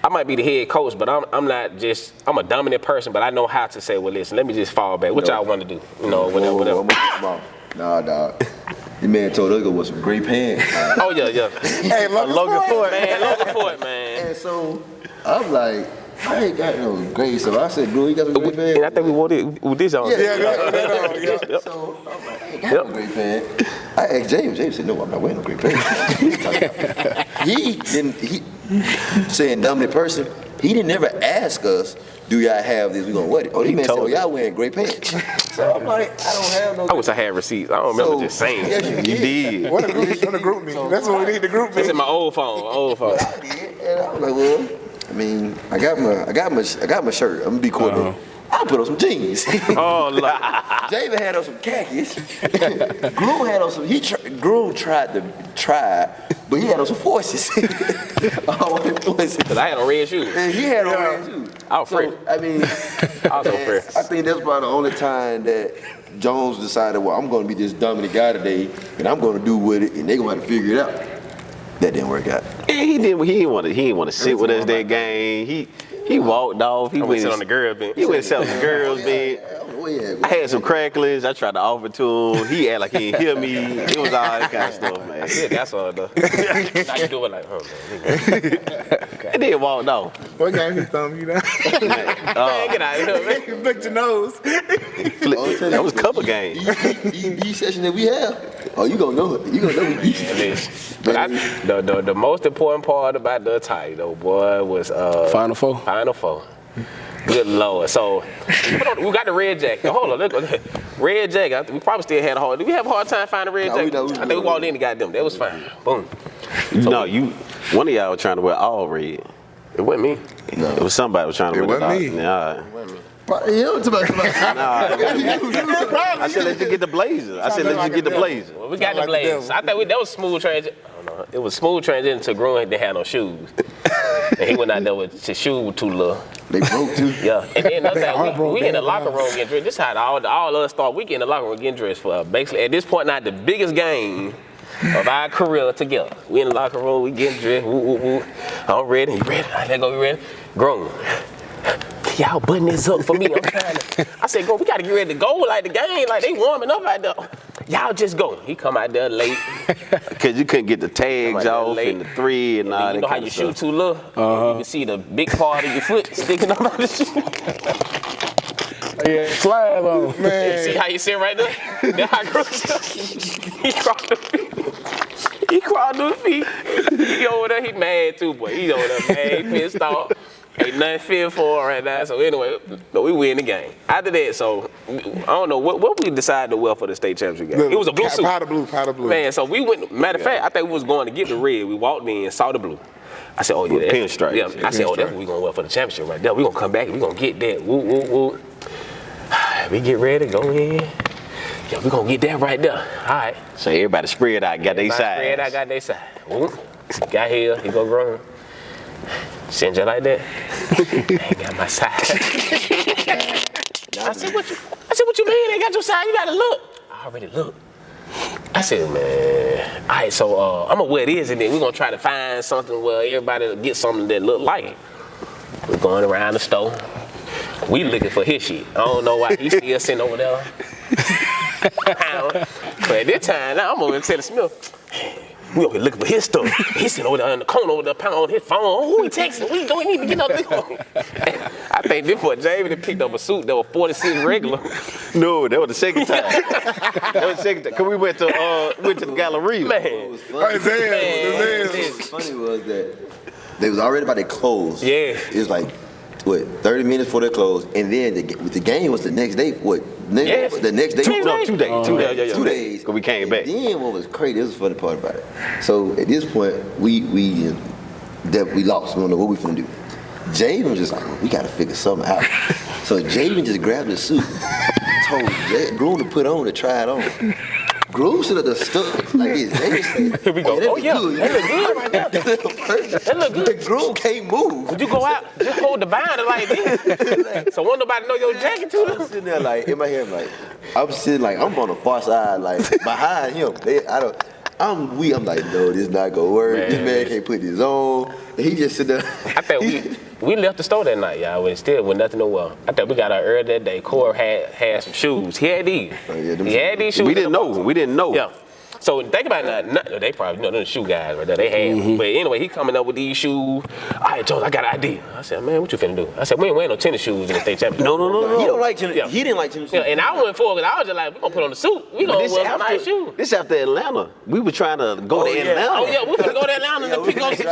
I might be the head coach, but I'm a dominant person, but I know how to say, well listen, let me just fall back. What y'all want to do? Whatever. Nah, dog. The man told us to go with some gray pants. Oh yeah. Hey, Logan Ford, man. And so I'm like, I ain't got no gray. So I said, bro, you got some gray pants? And I think we wore it with this on. Yeah. So I'm like, I ain't got no gray pants. I asked James. James said, no, I'm not wearing no gray pants. He saying dominant person, he didn't ever ask us, do y'all have this? We gonna wear it. Oh, this man said, well, y'all wearing gray pants. So I'm like, I don't have no. I wish I had receipts. I don't remember just saying. Yes, You did. What a group me. That's what we need, the group me. It's in my old phone. I did, and I was like, well, I mean, I got my shirt. I'm gonna be cool. I put on some jeans. Oh, Lord. Javen had on some khakis. Groom had on some. Groom tried, but he had on some forces. Because I had on red shoes. And he had on red shoes. I was free. I mean, I was so free. I think that's probably the only time that Jones decided, well, I'm going to be this dominant guy today, and I'm going to do with it, and they're going to have to figure it out. That didn't work out. Yeah, he didn't want to sit with us that game. He walked off. He went sit on the girl bench. He went and sat on the girls bench. I had some cracklings. I tried to offer to him. He acted like he didn't hear me. It was all that kind of stuff, man. Yeah, that's all though. I can do it like, man. And then walked off. What game he thumb you down? Man, get out of here, man. Licked your nose. That was a couple games. EB session that we have. Oh, you gonna know it. You gonna know it. But the most important part about the attire, though, boy, was Final Four. Final Four. Good Lord. So we got the red jacket. Hold on, look. Red jacket. We probably still had a hard. Did we have a hard time finding red jacket? I think we walked in and got them. That was fine. Boom. No, one of y'all was trying to wear all red. It wasn't me. No. It was somebody was trying to It wear the wasn't me. Nah. You know, somebody. I said let you get the blazer. I said let you get the blazer. Well, we got the Like the blazers. devil. I thought that was smooth transition. It was smooth transition to groom. They had no shoes, and he went out there with his shoes were too little. They broke too. Yeah, and then another They are thing, broke, we in the they locker are. room getting dressed. This is how all us start. We get in the locker room getting dressed for basically at this point now the biggest game of our career together. We in the locker room, we getting dressed. Woo, woo, woo. I'm ready. You ready? Let go. You ready? Grown. Y'all button this up for me. I'm trying to. I said, go. We gotta get ready to go. Like the game, like they warming up out there. Y'all just go. He come out there late. Cause you couldn't get the tags Right there off late. and the 3 and all You that know how kind you of shoot stuff. too little? You can see the big part of your foot sticking up out the shoe. Yeah, slide on. See how you sit right there? That's how gross. He crawled the feet. He crawled to his feet. He over there, he mad too, boy. He over there mad, he pissed off. Ain't nothing fit for him right now. So anyway, but we win the game. After that, so I don't know what we decided to wear for the state championship game. It was a blue suit. Powder blue. Man, so we went. Matter of fact, I think we was going to get the red. We walked in and saw the blue. I said, oh yeah, With pinstripes. Yeah, I said, oh, that's what we gonna wear for the championship right there. We gonna come back and we gonna get that. Woo, woo, woo. We get ready, go in. Yeah, we gonna get that right there. All right. So everybody spread out, got their side. Spread, I got their side. Woo. Got here, he go grown. Send you like that. Ain't got my side. I said, what you mean? Ain't got your side? You gotta look. I already looked. I said, man, all right, so I'm gonna wear this and then we're gonna try to find something where everybody will get something that look like it. We're going around the store. We looking for his shit. I don't know why he's still sitting over there. But at this time, now I'm over there telling Smith, we over here looking for his stuff. He's sitting over there in the corner over there, pounding on his phone. Oh, who he texting? We don't need to get up there. I think this boy Jamie picked up a suit that was 46 regular. No, that was the second time. That was the second time. Cause we went to the Galleria. Man. His hands. What's funny was that they was already about to close. Yeah. It was like, what, 30 minutes before they closed, and then the game was the next day. What? Yes. The next day. 2 days. No, 2 days. 2 days. Yeah. 2 days. Cause we came back. And then what was crazy? This was the funny part about it. So at this point, we lost. We don't know what we finna do. Jaden was just like, well, we gotta figure something out. So Jaden just grabbed the suit, told Groom to put on to try it on. Groom should have just stuck like this. Here we go. That Oh, look yeah. good. That look good right there. That look perfect. That look good. The Groom can't move. Would you go out, just hold the binder like this? So won't nobody know your jacket too? I'm sitting there like, in my head, I'm on the far side, like behind him. I'm like, no, this not gonna work. Man. This man can't put this on. And he just sit there. I think we left the store that night, y'all, with still with nothing to wear. I think we got out early that day. Corey had some shoes. He had these. Oh, yeah, them he had these shoes. We didn't know. Yeah. So think about that. They probably know the shoe guys right there. They had. But anyway, he coming up with these shoes. All right, Jones, I got an idea. I said, man, what you finna do? I said, we ain't wearing no tennis shoes in the state championship. No. He don't like tennis. Yeah. He didn't like tennis. Yeah, and I went forward because I was just like, we gonna put on the suit. We gonna wear some nice shoes. This after Atlanta. We were trying to go to Atlanta. Oh yeah, we finna go to Atlanta and pick up some.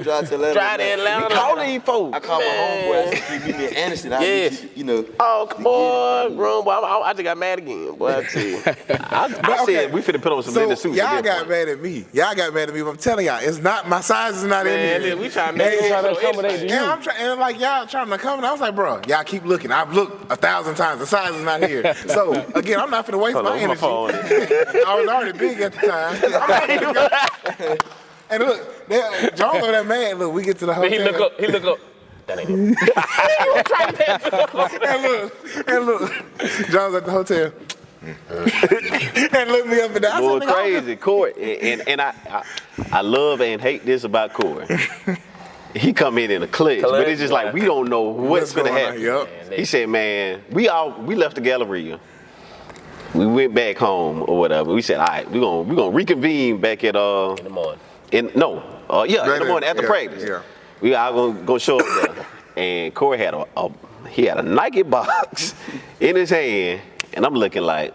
Drive to Atlanta. Drive to Atlanta. We calling these folks. I called my homeboy. He meet me in Anderson. Yes. Oh, come on, bro. Boy, I just got mad again. Boy, I tell you. I said we finna put on some So linen suits. y'all at this got point. mad at me. But I'm telling y'all, it's not my size is not in here. Man, we trying to make trying to it accommodate you. And I'm trying, and like y'all trying to come, and I was like, bro, y'all keep looking. I've looked 1,000 times. The size is not here. So again, I'm not gonna waste Hold my on, my energy. phone. I was already big at the time. I'm not gonna go. And look, John over there man. Look, we get to the hotel. He look up. That ain't it. He was trying to and look, John's at the hotel. And look me up and down. I Boy, said, "Nigga, crazy, Corey. And I love and hate this about Corey. He come in a clutch, but it's just like we don't know what's gonna going on? happen. Yup. He said, man, we left the Galleria. We went back home or whatever. We said, all right, we're gonna reconvene back at in the morning. in the morning after practice. Yeah. We all gonna show up there. And Corey had a Nike box in his hand, and I'm looking like,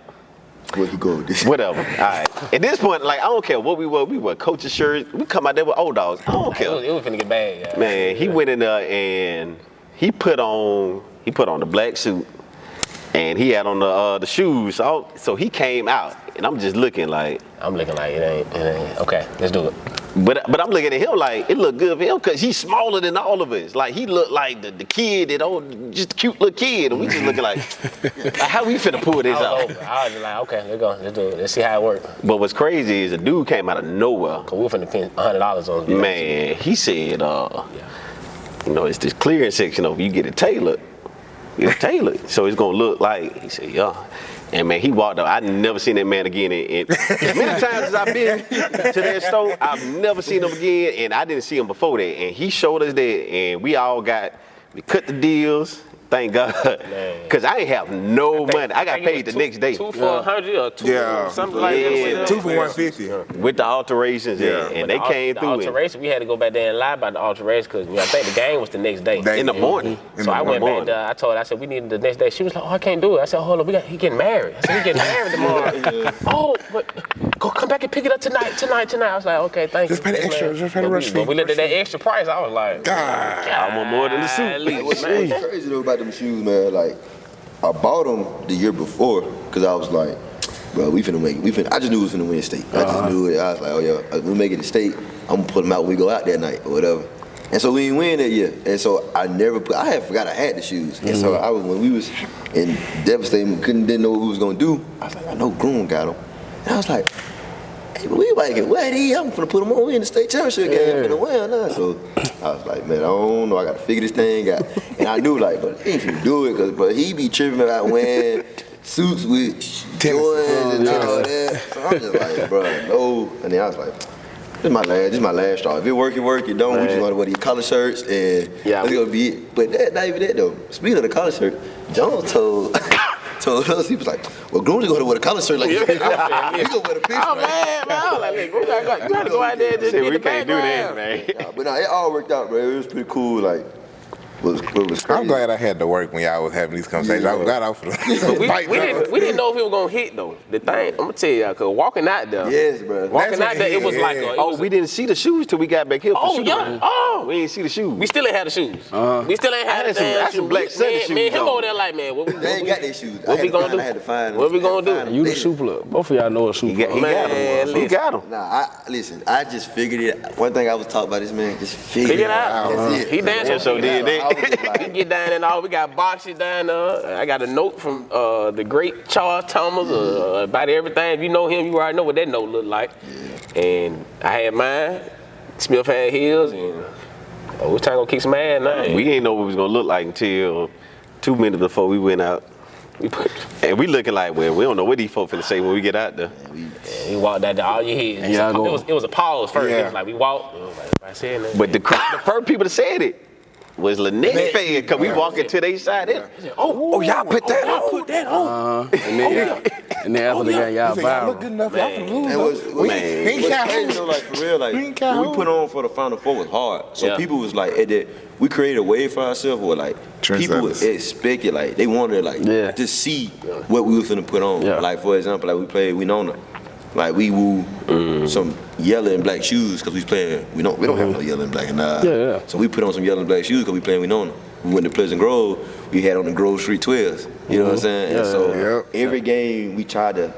Where he go with this? whatever. All right. At this point, like I don't care what we were. We were coach's shirts. We come out there with old dogs. I don't care. It was finna get bad, yeah. Man, he went in there and he put on the black suit and he had on the shoes. So he came out, and I'm just looking like. I'm looking like it ain't. Okay, let's do it. But I'm looking at him like it looked good for him because he's smaller than all of us. Like he looked like the kid just a cute little kid, and we just looking like how we finna pull this out. I was just like, okay, let's go, let's do it, let's see how it works. But what's crazy is a dude came out of nowhere. Cause we finna spend $100 on it. Man, he said, it's this clearing section over. You get it tailored. It's tailored, so it's gonna look like. He said, yeah. And man, he walked up. I never seen that man again. And as many times as I've been to that store, I've never seen him again. And I didn't see him before that. And he showed us that, and we cut the deals. Thank God, because I ain't have no money. I got paid the next day. 2 for 100 or 2 for something like that. 2 for 150. With the alterations, and they came through. The alteration, we had to go back there and lie about the alteration because I think the game was the next day. In the morning. So I went back there. I said, we needed the next day. She was like, oh, I can't do it. I said, hold on, he getting married. I said, he getting married tomorrow. Oh, but go come back and pick it up tonight. I was like, okay, thank you. Just pay the extra. Just pay the rush fee. But we looked at that extra price. I was like, God. I want more than the suit. What's crazy though about them shoes, man? Like, I bought them the year before because I was like, bro, we finna make it. I just knew we was finna win state. I just knew it. I was like, oh yeah, we make it to state. I'm gonna put them out when we go out that night or whatever. And so we didn't win that year. And so I had forgot I had the shoes. And so when we was in devastating, didn't know what we was gonna do. I was like, I know Groom got them. And I was like, hey, but we might get wet. I'm finna put them on. We in the state championship game. I'm finna win now. So I was like, man, I don't know. I gotta figure this thing out. And I knew like, but he ain't finna do it because he be tripping about wearing suits with Jordans and all that. So I'm just like, bro, no. And then I was like, this is my last straw. If it work, it work. It don't, we just gonna wear these collar shirts and that's gonna be it. But not even that though. Speaking of the collar shirt, Jones told us, he was like, well, Groom's gonna wear the collar shirt like he gonna wear the picture. Oh man, I was like, Groom, you gotta go out there and just get the background. Man. But no, it all worked out, bro. It was pretty cool. Like, was crazy. I'm glad I had to work when y'all was having these conversations. I got out for the fight. We didn't know if it was gonna hit though. The thing, I'm gonna tell y'all, cause walking out there, yes, bro. Walking out there, it was like, we didn't see the shoes till we got back here. We didn't see the shoes. We still ain't had the shoes. We still ain't had the damn shoes. Some black Sunday shoes. Man, him over there like, man, They ain't got their shoes. What we gonna do? I had to find them. What we gonna do? You the shoe plug. Both of y'all know a shoe plug. He got them. Nah, listen, I just figured it. One thing I was taught by this man, just figure it out. That's it. He dancing, so did that. He get down and all. We got boxes down there. I got a note from the great Charles Thomas about everything. If you know him, you already know what that note looked like. Yeah. And I had mine. Smith had his, and we trying to kick some ass now. We ain't know what it was gonna look like until 2 minutes before we went out. And we looking like, well, we don't know what these folks finna say when we get out there. We walked out there, all you hear. It was a pause first. Yeah. It was like we walked. It was like, I said that. But the first people that said it was Lynette fan, because we walking to their side. Y'all put that on. Put that on. And then after the game, y'all Y'all look viral. good enough. Y'all can lose. And what's crazy though, like for real, like we what we put on for the Final Four was hard. So people was like, we created a way for ourselves where like people would expect it, like they wanted to see what we were finna put on. Yeah. Like for example, like we played Winona. Like we woo some yellow and black shoes because we playing. We don't have no yellow and black and So we put on some yellow and black shoes because we playing Winona. We went to Pleasant Grove. We had on the Grove Street 12s. You know what I'm saying? And so every game we tried to.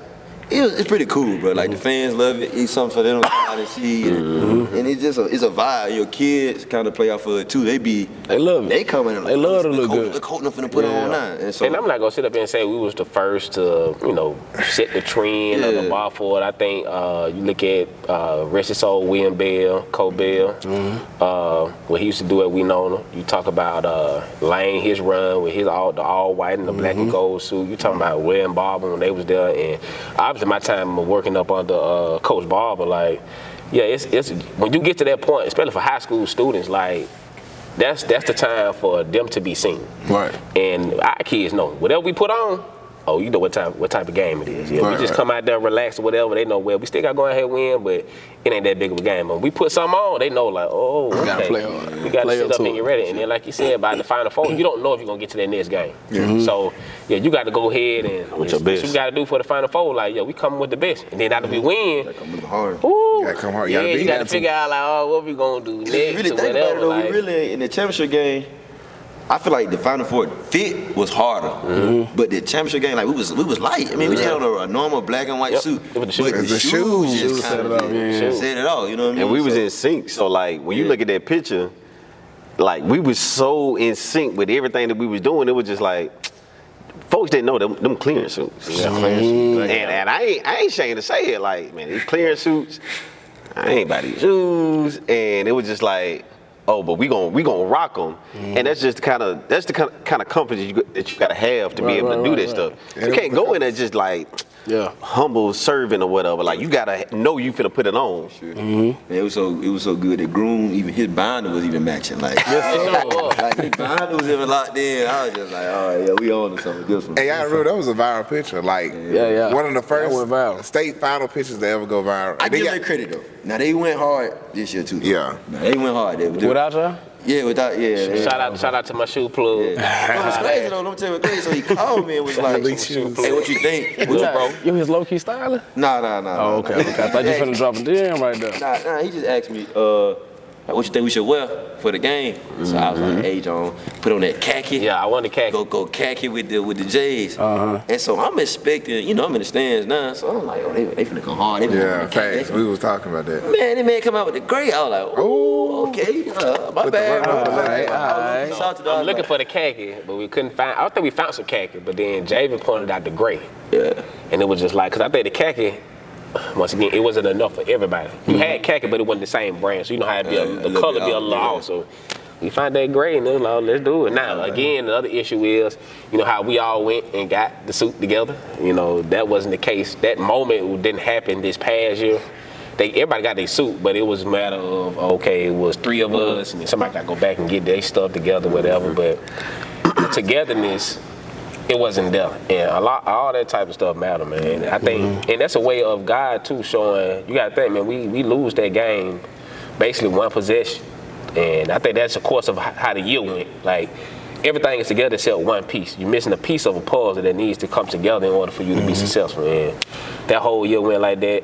It's pretty cool, bro. Like the fans love it. It's something for them to come out and see, and it's just it's a vibe. Your kids kind of play off of it too. They love it. They come in. Like, they love to look good. The coach finna put on now. And so, and I'm not gonna sit up and say we was the first to, set the trend of the bar for it. I think you look at rest his soul, William Bell, Cole Bell, what he used to do at Winona. You talk about Lane, his run with the all white and the black and gold suit. You talking about Will and Barber when they was there, and obviously my time of working up under Coach Barber, like, it's when you get to that point, especially for high school students, like. That's the time for them to be seen. Right. And our kids know whatever we put on. Oh, you know what type of game it is. Yeah, we just come out there, relax or whatever. They know, well, we still got to go ahead and win, but it ain't that big of a game. When we put something on, they know, like, oh, okay. We got to play hard. We got to sit up and get ready. And then, like you said, by the Final Four, you don't know if you're going to get to that next game. So, you got to go ahead and with your best. What you got to do for the Final Four. Like, we coming with the best. And then after we win, come with hard. Ooh, You got to come hard. You got to figure out, like, what we going to do next Really or think whatever. about it, though, we really, in the championship game, I feel like the Final Four fit was harder, but the championship game, like we was light. I mean, we just had on a normal black and white suit, It was the shoes. but the The shoes shoes just set kind it of up, yeah. set it all. You know what I mean? And we was So- in sync. So like when you look at that picture, like we was so in sync with everything that we was doing. It was just like folks didn't know them clearance suits. And I ain't ashamed to say it. Like, man, these clearance suits, I ain't buy these shoes. And it was just like, oh, but we gonna rock them. And that's just the kind of confidence that you gotta have to be able to do that stuff. You can't go in there just like humble serving or whatever. Like you gotta know you finna put it on. Man, it was so good that Groom, even his binder was even matching. Like, like his binder was even locked in. I was just like, oh yeah, we on to something good. Hey, I remember that was a viral picture. Like, Yeah. one of the That went viral. first state final pictures to ever go viral. I And they give got- them credit though. Now they went hard this year too. Yeah. Now, they went hard. Without y'all? Shout out to my shoe plug. It was crazy though. Let me tell you what's crazy. So he called me and was like, "Hey, what you think?" What bro? You his low key styler? Nah. Oh, okay. I thought you finna drop a DM right there. Nah. He just asked me, what you think we should wear for the game? So I was like, "Hey, John, put on that khaki." Yeah, I wanted khaki. Go khaki with the J's. And so I'm expecting, I'm in the stands now. So I'm like, oh, they finna come hard. They finna Yeah, come khaki. facts. We was talking about that. Man, that man come out with the gray. I was like, oh, okay, my bad, bro. Alright. Shout out to I'm looking for the khaki, but we couldn't find. I think we found some khaki, but then Javen pointed out the gray. Yeah. And it was just like, cause I think the khaki, once again, it wasn't enough for everybody. You had khaki, but it wasn't the same brand, so you know how the color be a little off. So we found that gray, and then like, let's do it. Now, again, the other issue is, how we all went and got the suit together. That wasn't the case. That moment didn't happen this past year. Everybody got their suit, but it was a matter of, okay, it was 3 of us, and then somebody got to go back and get their stuff together, whatever. But the togetherness, it wasn't there. And all that type of stuff matter, man. I think, and that's a way of God, too, showing, you got to think, man, we lose that game basically one possession. And I think that's the course of how the year went. Like, everything is together except one piece. You're missing a piece of a puzzle that needs to come together in order for you to be successful. And that whole year went like that.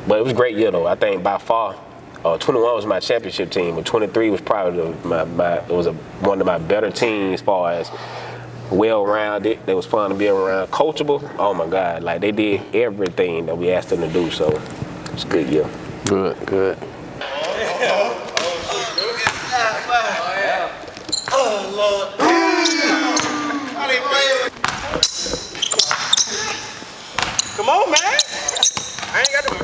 But it was a great year, though. I think by far, 21 was my championship team, but 23 was probably one of my better teams as far as well-rounded. It was fun to be around. Coachable, oh my God. Like, they did everything that we asked them to do, so it's a good year. Good. Come on, man. I ain't got no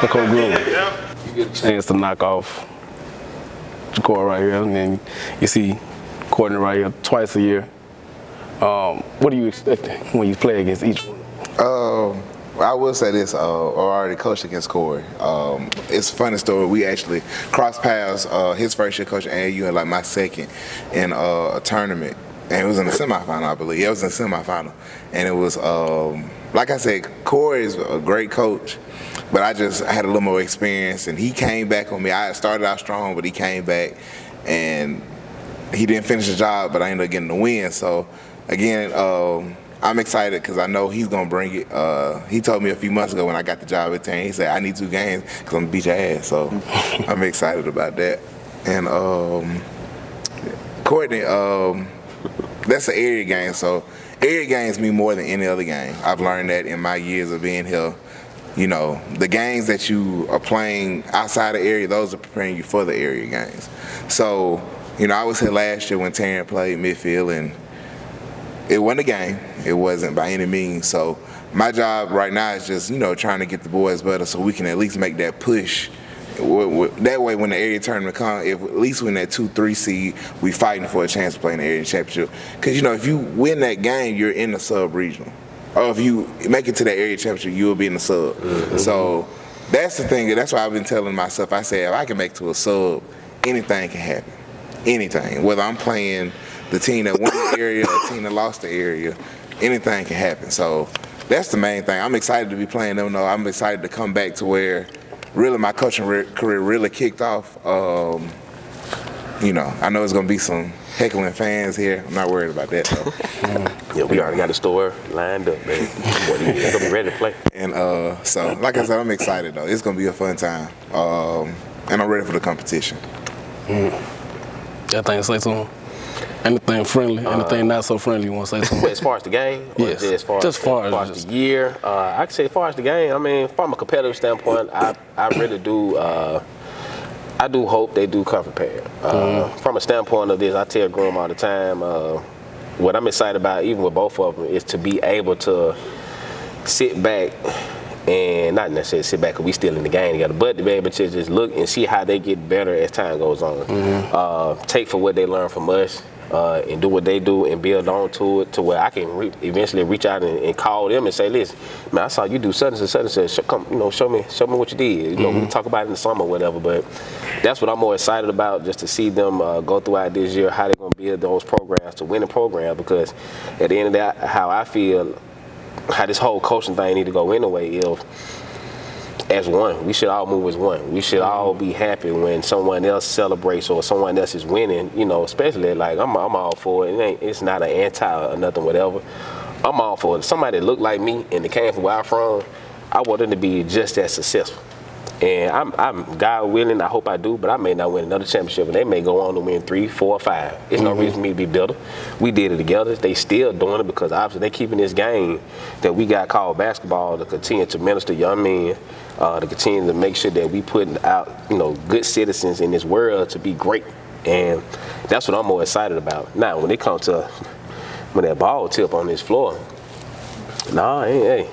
Look on groom. You get a chance to knock off Jakor right here, and then you see Courtney right here twice a year. What are you expecting when you play against each one? I will say this, I already coached against Corey. It's a funny story. We actually crossed paths his first year coaching AAU and like my second in a tournament. And it was in the semifinal, I believe. Yeah, it was in the semifinal. And it was, like I said, Corey is a great coach, but I just had a little more experience. And he came back on me. I started out strong, but he came back. And he didn't finish the job, but I ended up getting the win. So, again, I'm excited because I know he's going to bring it. He told me a few months ago when I got the job at 10, he said, I need 2 games because I'm going to beat your ass. So I'm excited about that. And Courtney, that's an area game. So area games mean more than any other game. I've learned that in my years of being here. The games that you are playing outside the area, those are preparing you for the area games. So, I was here last year when Taryn played midfield, and it wasn't a game. It wasn't by any means. So my job right now is just, trying to get the boys better so we can at least make that push. That way when the area tournament comes, at least when that 2-3 seed, we fighting for a chance to play in the area championship. Because, if you win that game, you're in the sub-regional. Or if you make it to that area championship, you'll be in the sub. Mm-hmm. So that's the thing. That's why I've been telling myself, I say, if I can make it to a sub, anything can happen. Anything. Whether I'm playing the team that won the area or the team that lost the area, anything can happen. So that's the main thing. I'm excited to be playing them, though. I'm excited to come back to where really my coaching career really kicked off. You know, I know it's gonna be some heckling fans here. I'm not worried about that though. Yeah, we already got the store lined up, man. They're gonna be ready to play. And so, like I said, I'm excited though. It's gonna be a fun time, and I'm ready for the competition. Anything to say to him? Anything friendly? Anything not so friendly you want to say to him? As far as the game? Yes. As far as the year? I can say as far as the game, I mean, from a competitive standpoint, I really do. I do hope they do come prepared. From a standpoint of this, I tell Groom all the time, what I'm excited about, even with both of them, is to be able to sit back and not necessarily sit back because we still in the game together, but to be able to just look and see how they get better as time goes on. Take for what they learn from us and do what they do and build on to it to where I can eventually reach out and call them and say, listen, man, I saw you do such and such and such. Come, you know, show me what you did. You know, we can talk about it in the summer or whatever, but that's what I'm more excited about, just to see them go throughout this year, how they're going to build those programs to win a program, because at the end of that, how I feel, how this whole coaching thing need to go anyway is as one. We should all move as one. We should all be happy when someone else celebrates or someone else is winning, you know, especially like I'm all for it. It's not an anti or nothing, whatever. I'm all for it. Somebody that looked like me and that came from where I'm from, I want them to be just as successful. And I'm God willing, I hope I do, but I may not win another championship, and they may go on to win 3, 4, or 5. There's no reason for me to be bitter. We did it together. They still doing it because obviously they keeping this game that we got called basketball to continue to minister young men, to continue to make sure that we putting out, you know, good citizens in this world to be great. And that's what I'm more excited about. Now, when it comes to when that ball tip on this floor, hey.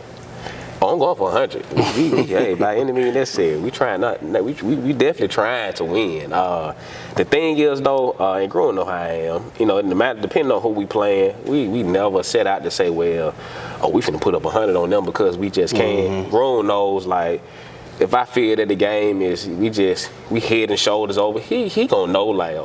I'm going for 100. Hey, by any means necessary. We trying not. We definitely trying to win. The thing is though, and Groom know how I am. You know, no matter depending on who we playing, we never set out to say, well, we finna put up 100 on them because we just can. Groom knows, like, if I feel that the game is we head and shoulders over, he gonna know, like,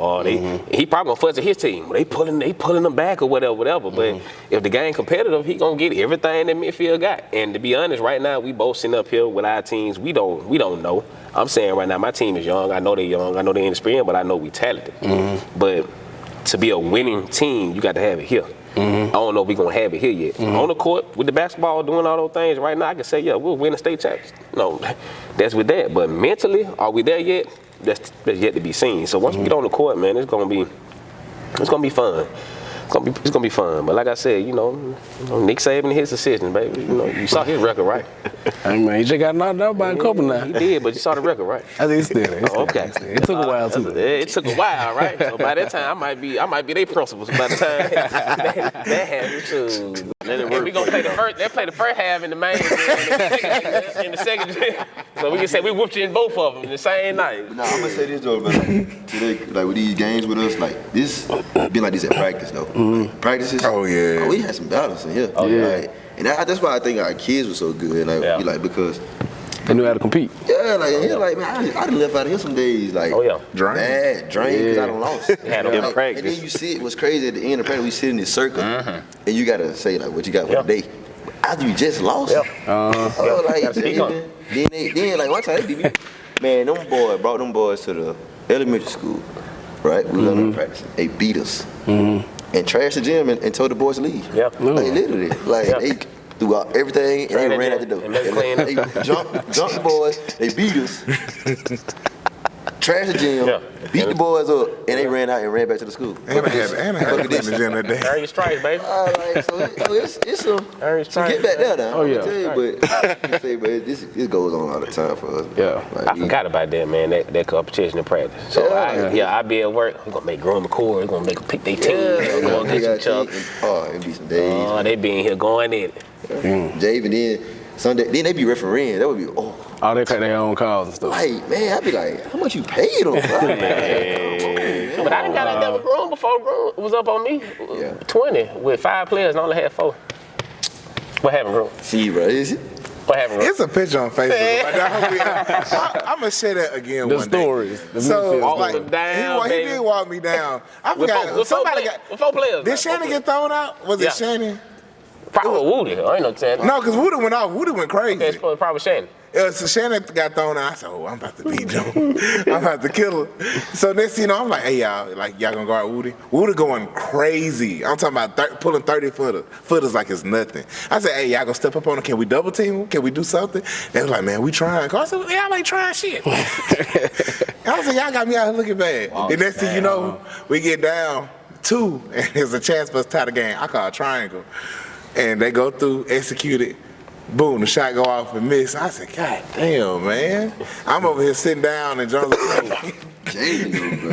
he probably gonna fuss at his team. They pulling them back or whatever. But if the game competitive, he gonna get everything that midfield got. And to be honest, right now we both sitting up here with our teams. We don't know. I'm saying right now my team is young. I know they're young. I know they're inexperienced, but I know we talented. But to be a winning team, you got to have it here. I don't know if we're going to have it here yet. On the court, with the basketball, doing all those things, right now I can say, yeah, we'll win the state champions. No, that's with that. But mentally, are we there yet? That's yet to be seen. So once we get on the court, man, it's going to be fun. It's gonna be fun. But like I said, you know, Nick Saban and his assistant, baby. You know, you saw his record, right? I mean, he just got knocked out by a couple now. He did, but you saw the record, right? I think he's still there. Okay. It took a while too. It took a while, right? So by that time, I might be their principals. By the time that happened too. And we gonna play the first. They play the first half in the main, in the second. So we can say we whooped you in both of them the same night. Nah, I'm gonna say this though, man. Like, today, like with these games with us, like this been like this at practice though. Practices. Oh yeah. We had some battles in here. Oh yeah. Like, and that's why I think our kids were so good. Like, because they knew how to compete. Yeah, like man, I done left out of here some days, like drained because I done lost. Had them in And practice. then you see what's crazy at the end of practice, we sit in this circle, and you gotta say like what you got for the day. After you just lost, then like one time they beat me. Man, them boys brought them boys to the elementary school, right? We were practicing. They beat us and trashed the gym and told the boys to leave. Yep. Like literally, they threw out everything and they ran out the door. And they jumped the boys. They beat us. Trashed the gym, beat the boys up, and they ran out and ran back to the school. And I had to in the gym that day. Earn your stripes, baby. It's some get back there now. Oh yeah. But this goes on all the time for us. Yeah. Like, I forgot about that, man. That competition in practice. So I be at work. We're gonna make Groom McCoy. We're gonna make them pick their team. We're gonna get some chuck. It'd be some days. They be in here going in it. Jave, and then Sunday, then they be refereeing. That would be Oh, they cut their own calls and stuff. Like, man, I'd be like, how much you paid them? But I done got out there with Groom before Groom was up on me. 20 with 5 players and only had 4. What happened, Groom? See, bro, is it? What happened, Groom? It's a picture on Facebook. I'm gonna share that again The one stories. day. The So midfield like, stories. Down, he did walk me down. I With forgot. four Somebody got. with 4 players. Did Shannon get thrown out? Was it Shannon? Probably Woody. I ain't no telling. No, because Woody went off. Woody went crazy. That's probably Shannon. So Shannon got thrown out. I said, oh, I'm about to beat Joe. I'm about to kill her. So next thing you know, I'm like, hey, y'all gonna guard Woody? Woody going crazy. I'm talking about pulling 30-footers like it's nothing. I said, hey, y'all gonna step up on him? Can we double team him? Can we do something? They was like, man, we trying. I said, y'all ain't trying shit. I was like, y'all got me out here looking bad. Wow, and next thing you know, we get down 2, and there's a chance for us to tie the game. I call a triangle. And they go through, execute it. Boom, the shot go off and miss. I said, God damn, man. I'm over here sitting down and Jones like,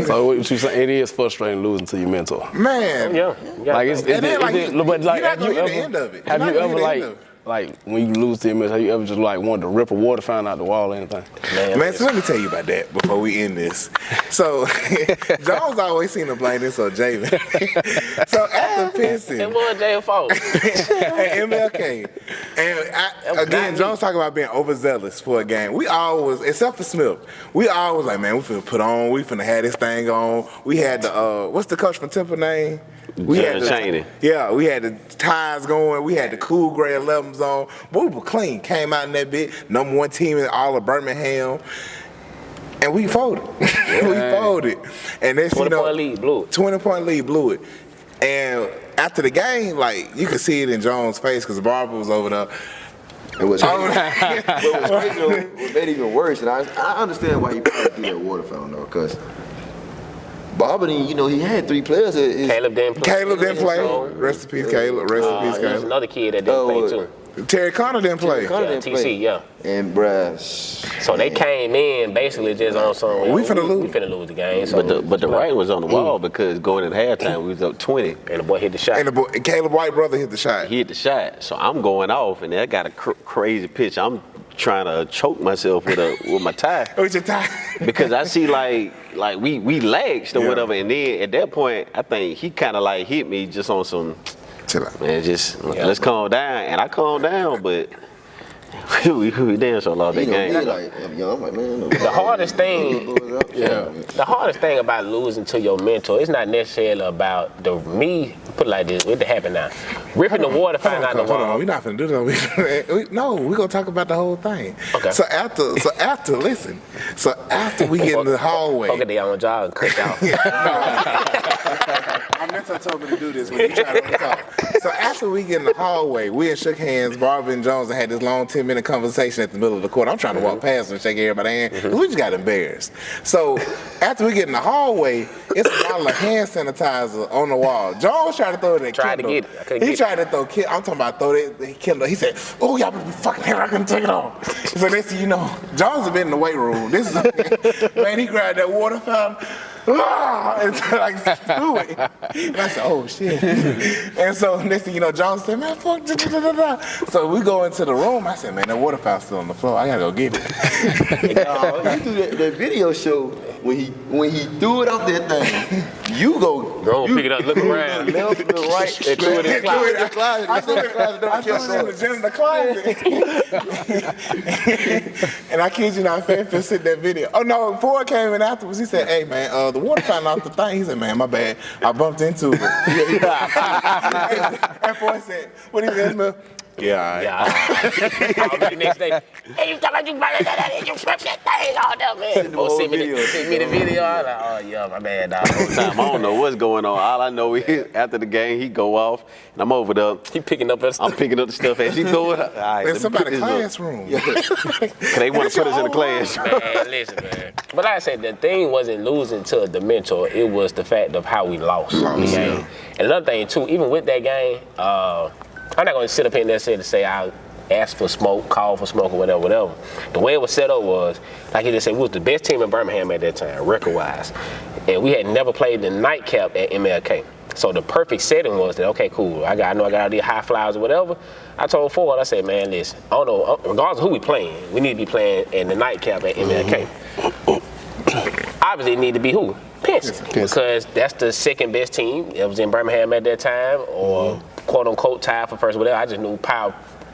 So what you saying? It is frustrating losing to your mentor. man. Yeah. Like it's And then, like, but like you're not have you gonna hit the ever end of it. have You're you not gonna ever hit the end of like when you lose to your mentor, have you ever just like wanted to rip a water fountain out the wall or anything? Man, so let me tell you about that before we end this. So, Jones always seem to blame this on Javen. So after pissing, It was Jay's fault. and MLK, and again, Jones talking about being overzealous for a game. We always, except for Smith, we always like, man, we finna put on, we finna have this thing on. We had the, what's the coach from Temple name? We had Cheney. Yeah, we had the ties going. We had the cool gray 11s on. But we were clean. Came out in that bit. #1 team in all of Birmingham. And we folded. We folded. And that's, 20-point lead, blew it. 20-point lead, blew it. And after the game, like, you could see it in Jones' face because Barbara was over there. It was crazy. What made it even worse, and I understand why he probably threw that water fountain though, because Barbany, he had 3 players. Caleb didn't play. Caleb didn't play. Rest in peace, Caleb. Rest in peace, There's Caleb. another kid that didn't play too. Terry Connor didn't play. TC, yeah. And bruh. So they came in basically just on some. We finna lose. We finna lose the game. So But the writing was on the wall because going in halftime, we was up 20. and the boy hit the shot. And the boy, Caleb White brother hit the shot. He hit the shot, so I'm going off, and I got a crazy pitch. I'm trying to choke myself with my tie What's your tie? because I see like we lagged or Yeah. whatever, and then at that point, I think he kind of like hit me just on some. Chill out. Man, let's calm down, and I calmed down, but we damn sure lost that game. I'm like, man. The hardest thing about losing to your mentor, it's not necessarily about put it like this, what happened now. Ripping the water fountain out the Hold on, wall. we're not finna do that. No, we're gonna talk about the whole thing. Okay. So after we get in the hallway. Fuck it, they on job and cut out. My mentor told me to do this when you try to talk. So after we get in the hallway, we had shook hands, Barbara and Jones, and had this long 10-minute conversation at the middle of the court. I'm trying to walk past and shake everybody's hand. 'Cause we just got embarrassed. So after we get in the hallway, it's a bottle of hand sanitizer on the wall. Jones tried to throw it at Tried to Kendall. get it. I couldn't He get tried to throw Kendall. I'm talking about throw it at Kendall. He said, oh, y'all better be fucking here. I couldn't take it off. So next thing you know, Jones has been in the weight room. This is, man, he grabbed that water fountain. And like threw it. And I said, oh shit. And so next thing you know, John said, man, fuck. So we go into the room. I said, man, that water fountain's still on the floor. I gotta go get it. You do that video show when he threw it off that thing. You go Pick it up, look around. left, look right. They threw it in the closet. I threw it in the gym in the closet. And I kid you not, Fan sent that video. Oh no, Ford came in afterwards. He said, hey man, the water fountain off the thing. He said, man, my bad. I bumped into it. And Ford said, what he said, Smith? Yeah, Called me the next day. Hey, you talking about you running that? You ripped that thing all that, man. Oh, send me the video. I was like, oh yeah, my bad, dog. Time, I don't know what's going on. All I know is after the game, he go off, and I'm over there. He picking up that stuff. I'm picking up the stuff as he throw it. All right, in let me put somebody's this up. classroom. They want to put us in the class. Man, listen, man. But like I said, the thing wasn't losing to the mentor. It was the fact of how we lost the game. And another thing, too, even with that game, I'm not going to sit up here and necessarily say I asked for smoke, call for smoke, or whatever. The way it was set up was, like he just said, we was the best team in Birmingham at that time, record-wise. And we had never played the nightcap at MLK. So the perfect setting was that, okay, cool, I know I got all these high flyers or whatever. I told Ford, I said, man, listen, I don't know, regardless of who we playing, we need to be playing in the nightcap at MLK. Obviously, it need to be who? Pinson. Because that's the second best team. It was in Birmingham at that time, or quote unquote tied for first, whatever. I just knew Powell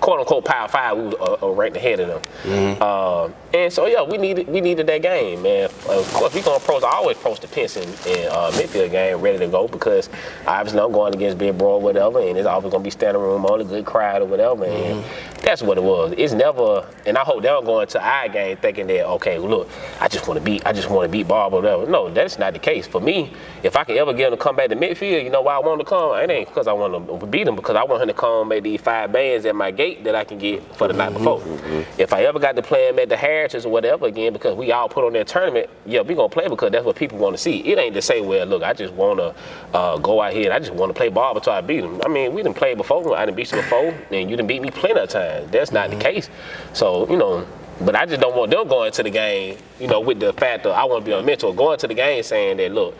quote unquote Power 5, we were ranked ahead of them. And so yeah, we needed that game, man. Of course, we gonna approach. I always approach the Pinson and midfield game ready to go because obviously I'm going against Big Bro or whatever, and it's always gonna be standing room only, good crowd or whatever. And that's what it was. It's never, and I hope they don't go into our game thinking that okay, well, look, I just want to beat Bob or whatever. No, that's not the case. For me, if I can ever get him to come back to midfield, you know why I want him to come? It ain't because I want to beat him, because I want him to come make these 5 bands at my gate that I can get for the night before. If I ever got to play him at the Heritage or whatever again, because we all put on that tournament, yeah, we gonna play because that's what people want to see. It ain't to say, well, look, I just want to go out here and I just want to play ball until I beat him. I mean, we done played before. I done beat you before, and you done beat me plenty of times. That's not the case. So, you know, but I just don't want them going to the game, you know, with the fact that I want to be a mentor, going to the game saying that, look,